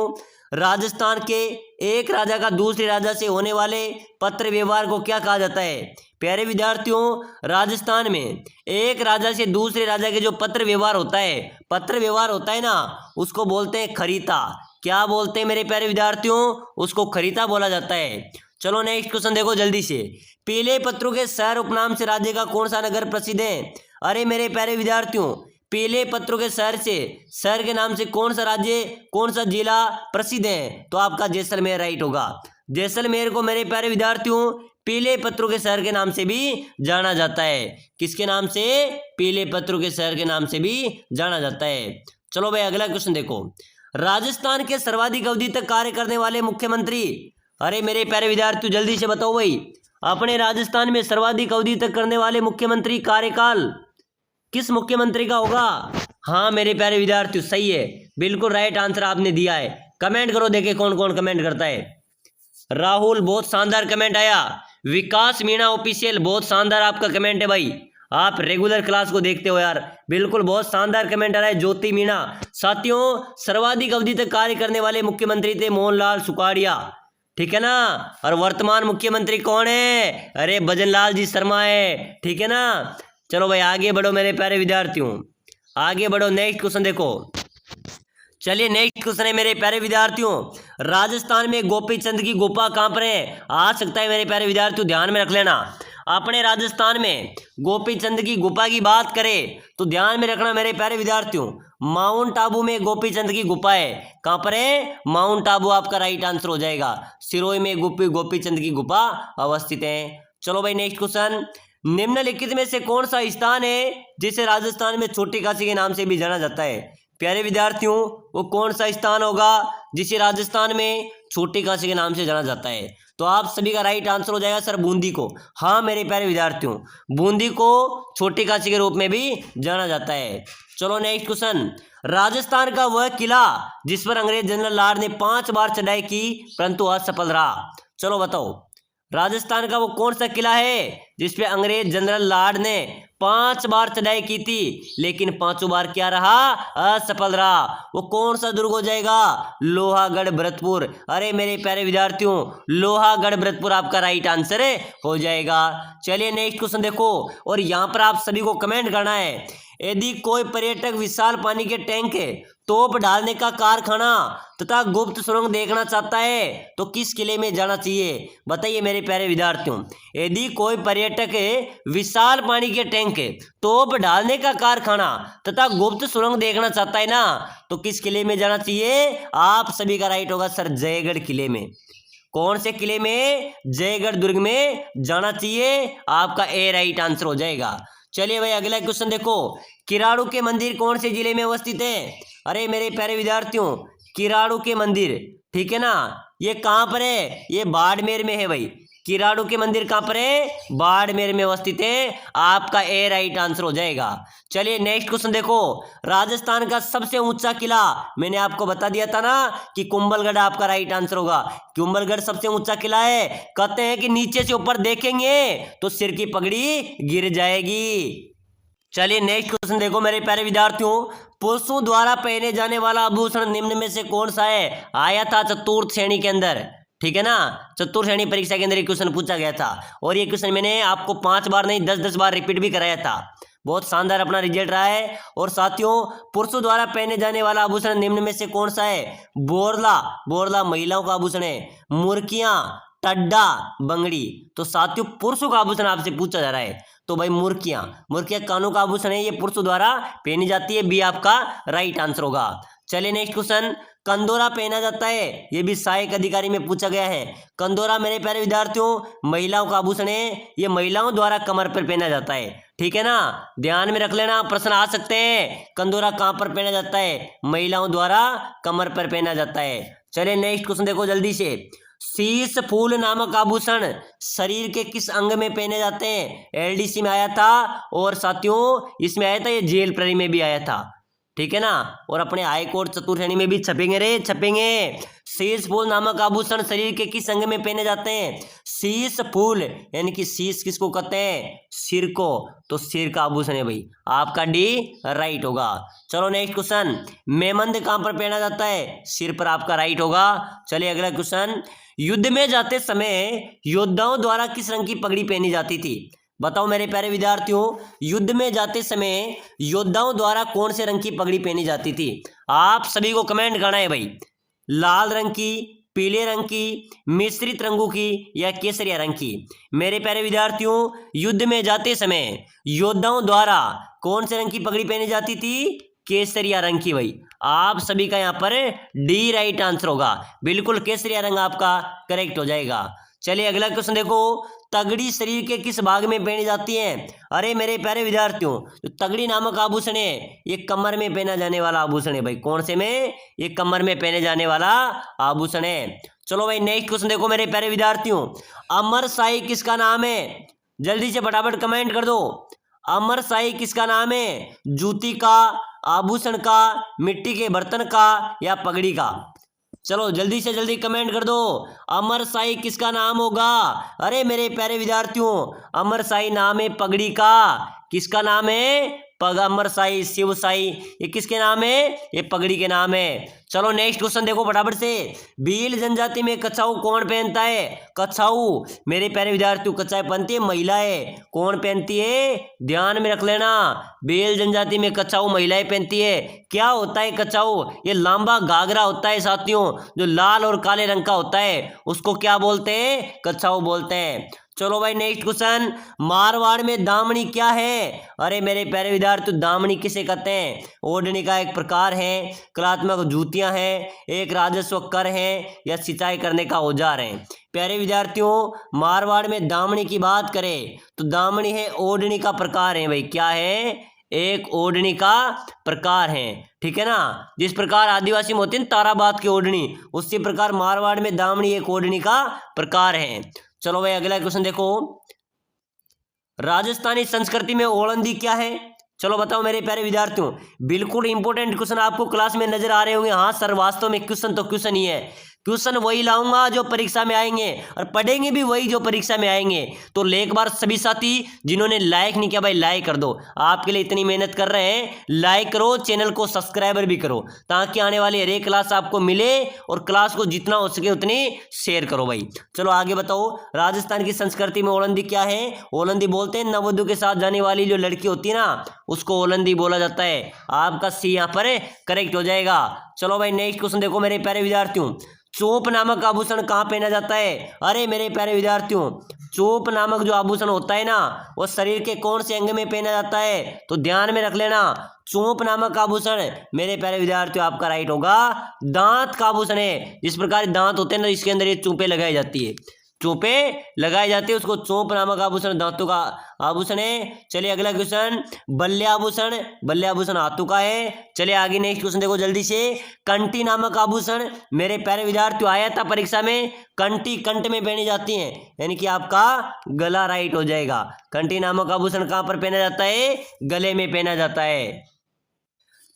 [SPEAKER 1] राजस्थान के एक राजा का दूसरे राजा से होने वाले पत्र व्यवहार को क्या कहा जाता है? प्यारे विद्यार्थियों, राजस्थान में एक राजा से दूसरे राजा के जो पत्र व्यवहार होता है ना, उसको बोलते हैं खरीता। क्या बोलते हैं मेरे प्यारे विद्यार्थियों? उसको खरीता बोला जाता है। चलो नेक्स्ट क्वेश्चन देखो जल्दी से, पीले पत्रों के शहर उपनाम से राज्य का कौन सा नगर प्रसिद्ध है? अरे मेरे प्यारे विद्यार्थियों, पीले पत्रों के शहर के नाम से कौन सा राज्य, कौन सा जिला प्रसिद्ध है? तो आपका जैसलमेर राइट होगा। जैसलमेर को मेरे प्यारे विद्यार्थियों पीले पत्रों के शहर के नाम से भी जाना जाता है। किसके नाम से? पीले पत्रों के शहर के नाम से भी जाना जाता है। चलो भाई अगला क्वेश्चन देखो, राजस्थान के सर्वाधिक अवधि तक कार्य करने वाले मुख्यमंत्री, अरे मेरे प्यारे विद्यार्थियों जल्दी से बताओ भाई, अपने राजस्थान में सर्वाधिक अवधि तक करने वाले मुख्यमंत्री कार्यकाल किस मुख्यमंत्री का होगा? हाँ मेरे प्यारे विद्यार्थियों सही है, बिल्कुल राइट आंसर आपने दिया है। कमेंट करो देखे कौन कौन कमेंट करता है। राहुल बहुत शानदार कमेंट आया। विकास मीणा ऑफिशियल बहुत शानदार आपका कमेंट है भाई, आप रेगुलर क्लास को देखते हो यार, बिल्कुल बहुत शानदार कमेंट आ रहा है। ज्योति मीणा, साथियों सर्वाधिक अवधि तक कार्य करने वाले मुख्यमंत्री थे मोहनलाल सुखाड़िया, ठीक है ना। और वर्तमान मुख्यमंत्री कौन है? अरे भजनलाल जी शर्मा है, ठीक है ना। चलो भाई आगे बढ़ो मेरे प्यारे विद्यार्थियों, आगे बढ़ो। नेक्स्ट क्वेश्चन देखो, चलिए नेक्स्ट क्वेश्चन है मेरे प्यारे विद्यार्थियों, राजस्थान में गोपी चंद की गुफा कहाँ पर है? आ सकता है मेरे प्यारे विद्यार्थियों, ध्यान में रख लेना। अपने राजस्थान में गोपी चंद की गुफा की बात करें तो ध्यान में रखना मेरे प्यारे विद्यार्थियों, माउंट आबू में गोपी चंद की गुफा है। कहाँ पर है? माउंट आबू आपका राइट आंसर हो जाएगा। सिरोही में गोपी चंद की गुफा अवस्थित है। चलो भाई नेक्स्ट क्वेश्चन, निम्नलिखित में से कौन सा स्थान है जिसे राजस्थान में छोटी काशी के नाम से भी जाना जाता है? प्यारे विद्यार्थियों वो कौन सा स्थान होगा जिसे राजस्थान में छोटी काशी के नाम से जाना जाता है? तो आप सभी का राइट आंसर हो जाएगा सर बूंदी को। हाँ मेरे प्यारे विद्यार्थियों, बूंदी को छोटी काशी के रूप में भी जाना जाता है। चलो नेक्स्ट क्वेश्चन, राजस्थान का वह किला जिस पर अंग्रेज जनरल लाड ने 5 बार चढ़ाई की परंतु असफल रहा। चलो बताओ, राजस्थान का वो कौन सा किला है जिसपे अंग्रेज जनरल लाड ने 5 बार चढ़ाई की थी लेकिन 5 बार क्या रहा? असफल रहा। वो कौन सा दुर्ग हो जाएगा? लोहागढ़ भरतपुर। अरे मेरे प्यारे विद्यार्थियों लोहागढ़ भरतपुर आपका राइट आंसर हो जाएगा। चलिए नेक्स्ट क्वेश्चन देखो, और यहाँ पर आप सभी को कमेंट करना है, यदि कोई पर्यटक विशाल पानी के टैंक तोप डालने का कारखाना तथा गुप्त सुरंग देखना चाहता है तो किस किले में जाना चाहिए? बताइए मेरे प्यारे विद्यार्थियों, यदि कोई पर्यटक विशाल पानी के टैंक तोप डालने का कारखाना तथा गुप्त सुरंग देखना चाहता है ना, तो किस किले में जाना चाहिए? आप सभी का राइट होगा सर जयगढ़ किले में। कौन से किले में? जयगढ़ दुर्ग में जाना चाहिए, आपका ए राइट आंसर हो जाएगा। चलिए भाई अगला क्वेश्चन देखो, किराड़ू के मंदिर कौन से जिले में अवस्थित है? अरे मेरे प्यारे विद्यार्थियों किराड़ू के मंदिर, ठीक है ना, ये कहाँ पर है? ये बाड़मेर में है भाई। किराड़ू के मंदिर कहाँ पर है? बाड़मेर में अवस्थित है, आपका ए राइट आंसर हो जाएगा। चलिए नेक्स्ट क्वेश्चन देखो, राजस्थान का सबसे ऊंचा किला, मैंने आपको बता दिया था ना कि कुंभलगढ़ आपका राइट आंसर होगा। कुंभलगढ़ सबसे ऊंचा किला है, कहते हैं कि नीचे से ऊपर देखेंगे तो सिर की पगड़ी गिर जाएगी। चलिए नेक्स्ट क्वेश्चन देखो मेरे प्यारे विद्यार्थियों, पुरुषों द्वारा पहने जाने वाला आभूषण निम्न में से कौन सा है? आया था चतुर्थ श्रेणी के अंदर, ठीक है ना, चतुर्थ श्रेणी परीक्षा के अंदर एक क्वेश्चन पूछा गया था और ये क्वेश्चन मैंने आपको 5 बार नहीं 10-10 बार रिपीट भी कराया था। बहुत शानदार अपना रिजल्ट रहा है। और साथियों पुरुषों द्वारा पहने जाने वाला आभूषण निम्न में से कौन सा है? बोरला महिलाओं का आभूषण है, मुर्कियां, टड्डा, बंगड़ी। तो साथियों पुरुषों का आभूषण आपसे पूछा जा रहा है, तो भाई मुर्कियां कानों का आभूषण है, ये पुरुषों द्वारा पहनी जाती है, बी आपका राइट आंसर होगा। चलिए नेक्स्ट क्वेश्चन, कंदोरा पहना जाता है, ये भी सहायक अधिकारी में पूछा गया है। कंदोरा मेरे प्यारे विद्यार्थियों महिलाओं का आभूषण है, ये महिलाओं द्वारा कमर पर पहना जाता है, ठीक है ना, ध्यान में रख लेना, प्रश्न आ सकते हैं। कंदोरा कहाँ पर पहना जाता है? महिलाओं द्वारा कमर पर पहना जाता है। चलिए नेक्स्ट क्वेश्चन देखो जल्दी से, शीश फूल नामक आभूषण शरीर के किस अंग में पहने जाते हैं? एलडीसी में आया था और साथियों इसमें आया था, ये जेल प्रहरी में भी आया था, ठीक है ना। और अपने हाई कोर्ट चतुर्थणी में भी छपेंगे रे, छपेंगे। शीश फूल नामक आभूषण शरीर के किस अंग में पहने जाते हैं? शीश फूल, यानी कि शीश किसको कहते हैं? सिर को, तो सिर का आभूषण है भाई, आपका डी राइट होगा। चलो नेक्स्ट क्वेश्चन, मेमंद कहां पर पहना जाता है? सिर पर, आपका राइट होगा। चलिए अगला क्वेश्चन, युद्ध में जाते समय योद्धाओं द्वारा किस रंग की पगड़ी पहनी जाती थी? बताओ मेरे प्यारे विद्यार्थियों, युद्ध में जाते समय योद्धाओं द्वारा कौन से रंग की पगड़ी पहनी जाती थी? आप सभी को कमेंट करना है भाई। लाल रंग की, पीले रंग की, मिश्रित रंगों की, या केसरिया रंग की? मेरे प्यारे विद्यार्थियों, युद्ध में जाते समय योद्धाओं द्वारा कौन से रंग की पगड़ी पहनी जाती थी? केसरिया रंग की भाई। आप सभी का यहाँ पर डी राइट आंसर होगा, बिल्कुल केसरिया रंग आपका करेक्ट हो जाएगा। चलिए अगला क्वेश्चन देखो, तगड़ी शरीर के किस भाग में पहनी जाती है? अरे मेरे प्यारे विद्यार्थियों, जो तगड़ी नामक आभूषण है ये कमर में पहना जाने वाला आभूषण है भाई। कौन से में? ये कमर में पहने जाने वाला आभूषण है। चलो भाई नेक्स्ट क्वेश्चन देखो मेरे प्यारे विद्यार्थियों, अमर शाही किसका नाम है? जल्दी से फटाफट कमेंट कर दो। अमर शाही किसका नाम है? जूती का, आभूषण का, मिट्टी के बर्तन का, या पगड़ी का? चलो जल्दी से जल्दी कमेंट कर दो, अमर शाही किसका नाम होगा? अरे मेरे प्यारे विद्यार्थियों, अमर शाही नाम है पगड़ी का। किसका नाम है? अमर शाही, शिव शाही, ये किसके नाम है? ये पगड़ी के नाम है। चलो नेक्स्ट क्वेश्चन देखो फटाफट से, भील जनजाति में कछाऊ कौन पहनता है? कछाऊ मेरे प्यारे विद्यार्थियों, कछाऊ पहनती है महिलाएं। कौन पहनती है? ध्यान में रख लेना, भील जनजाति में कछाऊ महिलाएं पहनती है। क्या होता है कछाऊ? ये लंबा घाघरा होता है साथियों, जो लाल और काले रंग का होता है, उसको क्या बोलते हैं? कछाऊ बोलते हैं। चलो भाई नेक्स्ट क्वेश्चन, मारवाड़ में दामनी क्या है? अरे मेरे प्यारे विद्यार्थी, दामनी किसे कहते हैं? ओढ़नी का एक प्रकार है, कलात्मक जूतियां हैं, एक राजस्व कर है, या सिंचाई करने का औजार है? प्यारे विद्यार्थियों, मारवाड़ में दामनी की बात करें तो दामनी है ओढ़नी का प्रकार है भाई। क्या है? एक ओढ़नी का प्रकार है, ठीक है ना। जिस प्रकार आदिवासी में होती है ताराबाद की ओढ़नी, उसी प्रकार मारवाड़ में दामनी एक ओढ़नी का प्रकार है। चलो भाई अगला क्वेश्चन देखो, राजस्थानी संस्कृति में ओलंदी क्या है? चलो बताओ मेरे प्यारे विद्यार्थियों, बिल्कुल इंपॉर्टेंट क्वेश्चन आपको क्लास में नजर आ रहे होंगे। हाँ सर, वास्तव में क्वेश्चन तो क्वेश्चन ही है, क्वेश्चन वही लाऊंगा जो परीक्षा में आएंगे, और पढ़ेंगे भी वही जो परीक्षा में आएंगे। तो एक बार सभी साथी जिन्होंने लाइक नहीं किया भाई लाइक कर दो, आपके लिए इतनी मेहनत कर रहे हैं, लाइक करो, चैनल को सब्सक्राइबर भी करो, ताकि आने वाली हर एक क्लास आपको मिले, और क्लास को जितना हो सके उतनी शेयर करो भाई। चलो आगे बताओ, राजस्थान की संस्कृति में ओलंदी क्या है? ओलंदी बोलते हैं नववधु के साथ जाने वाली जो लड़की होती है ना, उसको ओलंदी बोला जाता है। आपका सी यहाँ पर करेक्ट हो जाएगा। चलो भाई नेक्स्ट क्वेश्चन देखो मेरे प्यारे विद्यार्थियों, चोप नामक आभूषण कहाँ पहना जाता है? अरे मेरे प्यारे विद्यार्थियों, चोप नामक जो आभूषण होता है ना, वो शरीर के कौन से अंग में पहना जाता है? तो ध्यान में रख लेना, चोप नामक आभूषण मेरे प्यारे विद्यार्थियों आपका राइट होगा दांत का आभूषण है। जिस प्रकार दांत होते हैं ना, इसके अंदर ये चोपे लगाई जाती है, चोपे लगाए जाते हैं, उसको चोप नामक आभूषण दांतों का आभूषण है। चलिए अगला क्वेश्चन, बल्ले आभूषण, बल्ले आभूषण हाथों का है। चलिए आगे नेक्स्ट क्वेश्चन देखो जल्दी से, कंठी नामक आभूषण मेरे प्यारे विद्यार्थियों आया था परीक्षा में, कंठी कंठ में पहनी जाती है, यानी कि आपका गला राइट हो जाएगा। कंठी नामक आभूषण कहां पर पहना जाता है? गले में पहना जाता है।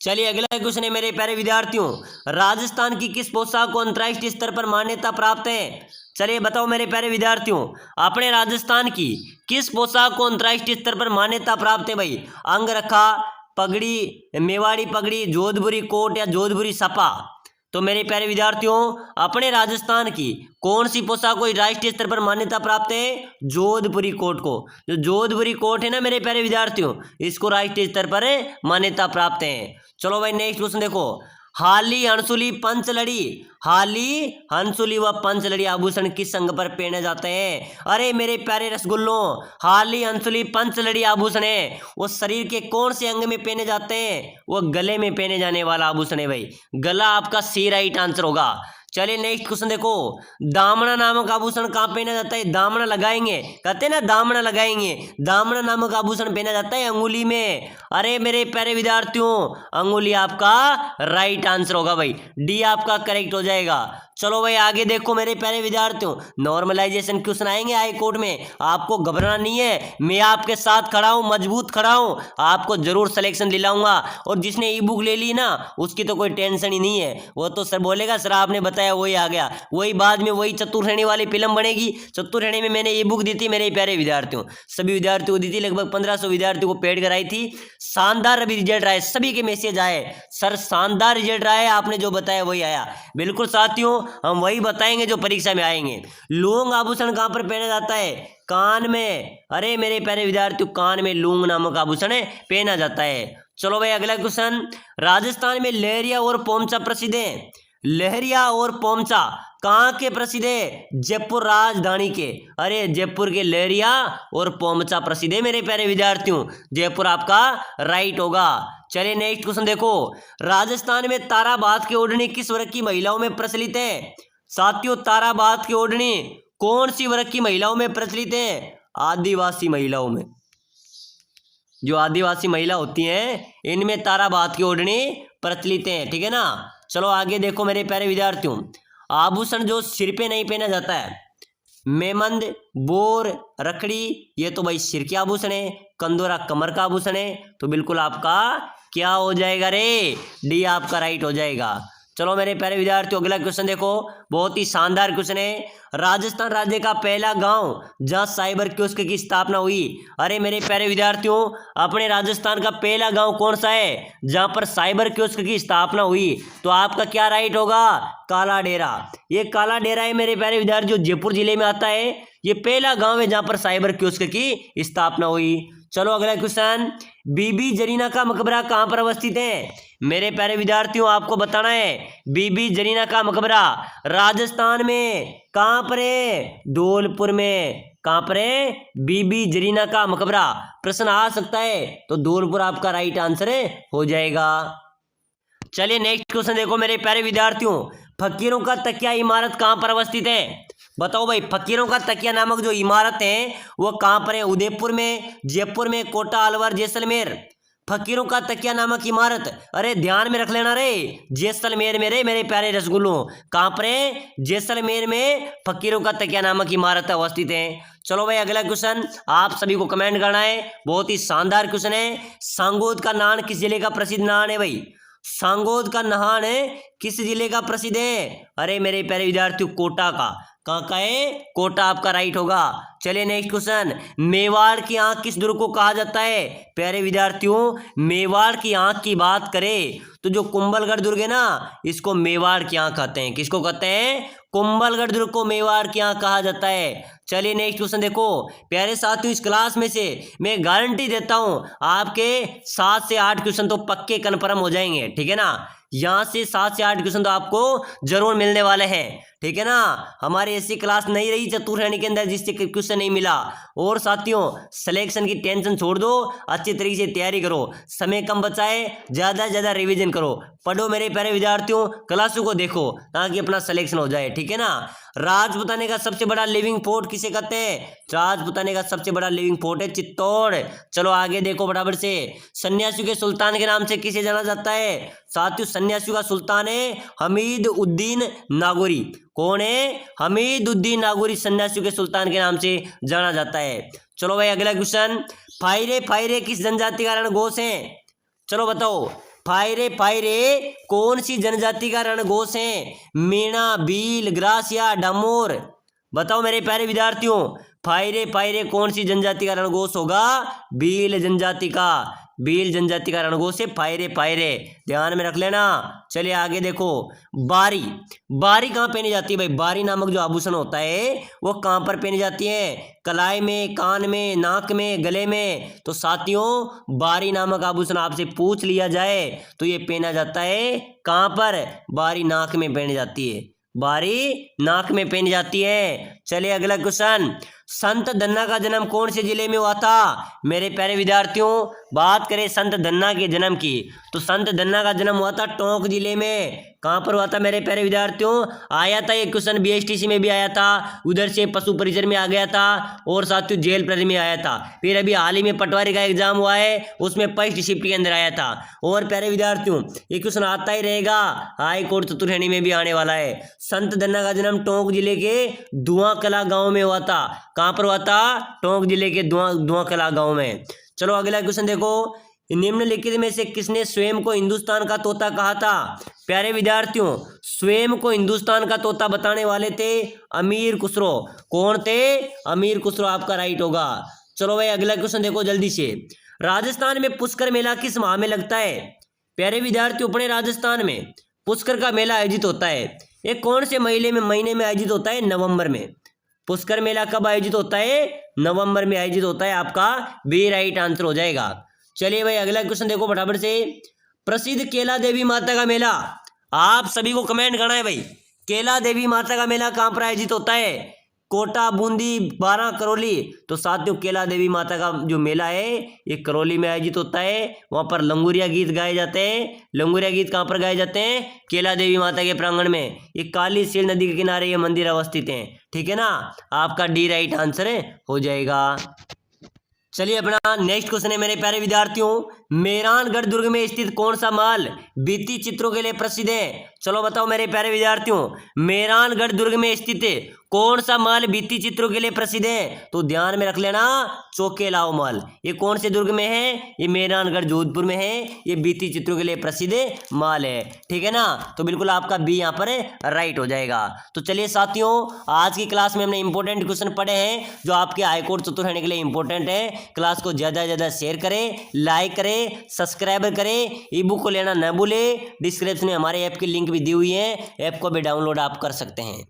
[SPEAKER 1] चलिए अगला क्वेश्चन है मेरे प्यारे विद्यार्थियों, राजस्थान की किस पोशाक को अंतर्राष्ट्रीय स्तर पर मान्यता प्राप्त है? चलिए बताओ मेरे प्यारे विद्यार्थियों, अपने राजस्थान की किस पोशाक को अंतर्राष्ट्रीय स्तर पर मान्यता प्राप्त है भाई? अंगरखा, पगड़ी, मेवाड़ी पगड़ी, जोधपुरी कोट, या जोधपुरी सपा? तो मेरे प्यारे विद्यार्थियों, अपने राजस्थान की कौन सी पोशाक को राष्ट्रीय स्तर पर मान्यता प्राप्त है? जोधपुरी कोट को। जो जोधपुरी कोट है ना मेरे प्यारे विद्यार्थियों, इसको राष्ट्रीय स्तर पर मान्यता प्राप्त है। चलो भाई नेक्स्ट क्वेश्चन देखो, हाली, हंसुली, पंचलड़ी, हाली, हंसुली व पंचलड़ी आभूषण किस अंग पर पहने जाते हैं? अरे मेरे प्यारे रसगुल्लों, हाली, हंसुली, पंचलड़ी आभूषण है, वो शरीर के कौन से अंग में पहने जाते हैं? वो गले में पहने जाने वाला आभूषण है भाई। गला आपका सी राइट आंसर होगा। चलिए नेक्स्ट क्वेश्चन देखो, दामना नामक आभूषण कहाँ पहना जाता है? दामना लगाएंगे, कहते हैं ना दामना लगाएंगे, दामना नामक आभूषण पहना जाता है अंगुली में। अरे मेरे प्यारे विद्यार्थियों, अंगुली आपका राइट आंसर होगा भाई, डी आपका करेक्ट हो जाएगा। चलो भाई आगे देखो मेरे प्यारे विद्यार्थियों, नॉर्मलाइजेशन क्वेश्चन आएंगे हाई कोर्ट में, आपको घबराना नहीं है, मैं आपके साथ खड़ा हूं, मजबूत खड़ा हूं, आपको जरूर सिलेक्शन दिलाऊंगा। और जिसने ई बुक ले ली ना उसकी तो कोई टेंशन ही नहीं है, वो तो सर बोलेगा सर आपने बताया वही आ गया, वही बाद में वही चतुर्श्रेणी वाली फिल्म बनेगी। चतुर्श्रेणी में मैंने ई बुक दी थी मेरे प्यारे विद्यार्थियों, सभी विद्यार्थियों को दी थी, लगभग 1500 विद्यार्थियों को पेड कराई थी। शानदार अभी रिजल्ट आए, सभी के मैसेज आए सर शानदार रिजल्ट आए, आपने जो बताया वही आया। बिल्कुल साथियों हम वही बताएंगे जो परीक्षा में आएंगे। लूंग आभूषण कहां पर पहना जाता है? कान में। अरे मेरे प्यारे विद्यार्थियों कान में लूंग नामक आभूषण पहना जाता है। चलो भाई अगला क्वेश्चन, राजस्थान में लहरिया और पोमचा प्रसिद्ध है। लहरिया और पोमचा कहाँ के प्रसिद्ध है? जयपुर राजधानी के। अरे जयपुर के लहरिया और पोमचा प्रसिद्ध है मेरे प्यारे विद्यार्थियों, जयपुर आपका राइट होगा। चलिए नेक्स्ट क्वेश्चन देखो, राजस्थान में ताराबाद की ओढ़नी किस वर्ग की महिलाओं में प्रचलित है? साथियों ताराबाद की ओढ़नी कौन सी वर्ग की महिलाओं में प्रचलित है? आदिवासी महिलाओं में। जो आदिवासी महिला होती हैं इनमें ताराबाद की ओढ़नी प्रचलित है, ठीक है ना। चलो आगे देखो मेरे प्यारे विद्यार्थियों, आभूषण जो सिर पे नहीं पहना जाता है, मेमंद, बोर, रखड़ी, ये तो भाई सिर के आभूषण है। कंदोरा कमर का आभूषण है, तो बिल्कुल आपका क्या हो जाएगा रे? डी आपका राइट हो जाएगा। चलो मेरे प्यारे विद्यार्थियों अगला क्वेश्चन देखो, बहुत ही शानदार क्वेश्चन है। राजस्थान राज्य का पहला गांव जहां साइबर कियोस्क की स्थापना हुई। अरे मेरे प्यारे विद्यार्थियों अपने राजस्थान का पहला गांव कौन सा है जहां पर साइबर कियोस्क की स्थापना हुई? तो आपका क्या राइट होगा? काला डेरा। ये काला डेरा है मेरे प्यारे विद्यार्थियों, जयपुर जिले में आता है। ये पहला गांव है जहां पर साइबर कियोस्क की स्थापना हुई। चलो अगला क्वेश्चन, बीबी जरीना का मकबरा कहां पर अवस्थित है? मेरे प्यारे विद्यार्थियों आपको बताना है बीबी जरीना का मकबरा राजस्थान में कहां पर है? धौलपुर में। कहां पर है? बीबी जरीना का मकबरा। प्रश्न आ सकता है तो धौलपुर आपका राइट आंसर हो जाएगा। चलिए नेक्स्ट क्वेश्चन देखो मेरे प्यारे विद्यार्थियों, फकीरों का तकिया इमारत कहां पर अवस्थित है? बताओ भाई फकीरों का तकिया नामक जो इमारत है वो कहां पर है? उदयपुर में, जयपुर में, कोटा, अलवर, जैसलमेर। फकीरों का तकिया नामक इमारत, अरे ध्यान में रख लेना रे, जैसलमेर में रे मेरे प्यारे रसगुल्लों। कहां पर है? जैसलमेर में फकीरों का तकिया नामक इमारत अवस्थित है। चलो भाई अगला क्वेश्चन आप सभी को कमेंट करना है, बहुत ही शानदार क्वेश्चन है। सांगोद का नान किस जिले का प्रसिद्ध नान है भाई? सांगोद का नहान है किस जिले का प्रसिद्ध है? अरे मेरे प्यारे विद्यार्थियों कोटा का। कहाँ का है? कोटा आपका राइट होगा। चलिए नेक्स्ट क्वेश्चन, मेवाड़ की आंख किस दुर्ग को कहा जाता है? प्यारे विद्यार्थियों मेवाड़ की आंख की बात करें तो जो कुंभलगढ़ दुर्ग है ना इसको मेवाड़ की आंख कहते हैं। किसको कहते हैं? कुंभलगढ़ दुर्ग को मेवाड़ की आंख कहा जाता है। चलिए नेक्स्ट क्वेश्चन देखो प्यारे साथियों, इस क्लास में से मैं गारंटी देता हूं आपके 7 से 8 क्वेश्चन तो पक्के कन्फर्म हो जाएंगे, ठीक है ना। यहाँ से 7 से 8 क्वेश्चन तो आपको जरूर मिलने वाले हैं, ठीक है ना। हमारी ऐसी क्लास नहीं रही चतुर्श्रेणी के अंदर जिससे क्वेश्चन नहीं मिला। और साथियों सिलेक्शन की टेंशन छोड़ दो, अच्छी तरीके से तैयारी करो, समय कम बचाए, ज्यादा से ज्यादा रिवीजन करो, पढ़ो मेरे प्यारे विद्यार्थियों, क्लासों को देखो ताकि अपना सिलेक्शन हो जाए, ठीक है ना। राजपुताने का सबसे बड़ा लिविंग फोर्ट किसे कहते हैं? राजपुताने का सबसे बड़ा लिविंग फोर्ट है चित्तौड़। चलो आगे देखो बराबर से, सन्यासियों के सुल्तान के नाम से किसे जाना जाता है? साथियों सन्यासियों का सुल्तान है हमीद उद्दीन नागौरी। कौन है? हमीद उद्दीन नागौरी सन्यासियों के सुल्तान के नाम से जाना जाता है। चलो भाई अगला क्वेश्चन, फायरे फायरे किस जनजाति का रणघोष है? चलो बताओ फायरे फायरे कौन सी जनजाति का रणघोष है? मीणा, भील, ग्रासिया, डामोर। बताओ मेरे प्यारे विद्यार्थियों फायरे फायरे कौन सी जनजाति का रणघोष होगा? भील जनजाति का। भील जनजाति का रणघोष है फायरे फायरे, ध्यान में रख लेना। चलिए आगे देखो, बारी। बारी कहाँ पहनी जाती है भाई? बारी नामक जो आभूषण होता है वो कहाँ पर पहनी जाती है? कलाई में, कान में, नाक में, गले में। तो साथियों बारी नामक आभूषण आपसे पूछ लिया जाए तो ये पहना जाता है कहाँ पर? बारी नाक में पहनी जाती है, बारी नाक में पहनी जाती है। चलिए अगला क्वेश्चन, संत धन्ना का जन्म कौन से जिले में हुआ था? मेरे प्यारे विद्यार्थियों बात करें संत धन्ना के जन्म की तो संत धन्ना का जन्म हुआ था टोंक जिले में। कहाँ पर हुआ था मेरे प्यारे विद्यार्थियों? आया था ये क्वेश्चन बीएसटीसी में भी आया था, उधर से पशु परिचर में आ गया था और साथियों जेल प्रहरी में आया था। फिर अभी हाल ही में पटवारी का एग्जाम हुआ है, उसमें फर्स्ट शिफ्ट के अंदर आया था। और प्यारे विद्यार्थियों ये क्वेश्चन आता ही रहेगा, हाई कोर्ट चतुर्श्रेणी में भी आने वाला है। संत धन्ना का जन्म टोंक जिले के धुआंकला गांव में हुआ था। कहाँ पर हुआ था? टोंक जिले के धुआंकला गांव में। चलो अगला क्वेश्चन देखो, निम्नलिखित में से किसने स्वयं को हिंदुस्तान का तोता कहा था? प्यारे विद्यार्थियों स्वयं को हिंदुस्तान का तोता बताने वाले थे अमीर खुसरो। कौन थे? अमीर खुसरो आपका राइट होगा। चलो भाई अगला क्वेश्चन देखो जल्दी से, राजस्थान में पुष्कर मेला किस माह में लगता है? प्यारे विद्यार्थियों अपने राजस्थान में पुष्कर का मेला आयोजित होता है, ये कौन से महीने में आयोजित होता है? नवंबर में। पुष्कर मेला कब आयोजित होता है? नवंबर में आयोजित होता है, आपका बी राइट आंसर हो जाएगा। चलिए भाई अगला क्वेश्चन देखो फटाफट से, प्रसिद्ध केला देवी माता का मेला, आप सभी को कमेंट करना है भाई, केला देवी माता का मेला कहाँ पर आयोजित होता है? कोटा, बूंदी, बारां, करौली। तो साथियों केला देवी माता का जो मेला है ये करौली में आयोजित होता है, वहां पर लंगूरिया गीत गाए जाते हैं। लंगूरिया गीत कहाँ पर गाए जाते हैं? केला देवी माता के प्रांगण में। ये काली सील नदी के किनारे ये मंदिर अवस्थित है, ठीक है ना, आपका डी राइट आंसर हो जाएगा। चलिए अपना नेक्स्ट क्वेश्चन है मेरे प्यारे विद्यार्थियों, मेहरानगढ़ दुर्ग में स्थित कौन सा महल भित्ति चित्रों के लिए प्रसिद्ध है? चलो बताओ मेरे प्यारे विद्यार्थियों, मेहरानगढ़ दुर्ग में स्थित कौन सा महल भित्ति चित्रों के लिए प्रसिद्ध है? तो ध्यान में रख लेना, चौकेलाओ महल। ये कौन से दुर्ग में है? ये मेहरानगढ़ जोधपुर में है, ये भित्ति चित्रों के लिए प्रसिद्ध महल है, ठीक है ना। तो बिल्कुल आपका बी यहाँ पर राइट हो जाएगा। तो चलिए साथियों आज की क्लास में हमने इंपॉर्टेंट क्वेश्चन पढ़े हैं जो आपके हाईकोर्ट चतुर्श्रेणी के लिए इंपॉर्टेंट है। क्लास को ज़्यादा से ज़्यादा शेयर करें, लाइक करें, सब्सक्राइब करें, ई बुक को लेना न भूलें। डिस्क्रिप्शन में हमारे ऐप की लिंक भी दी हुई है, ऐप को भी डाउनलोड आप कर सकते हैं।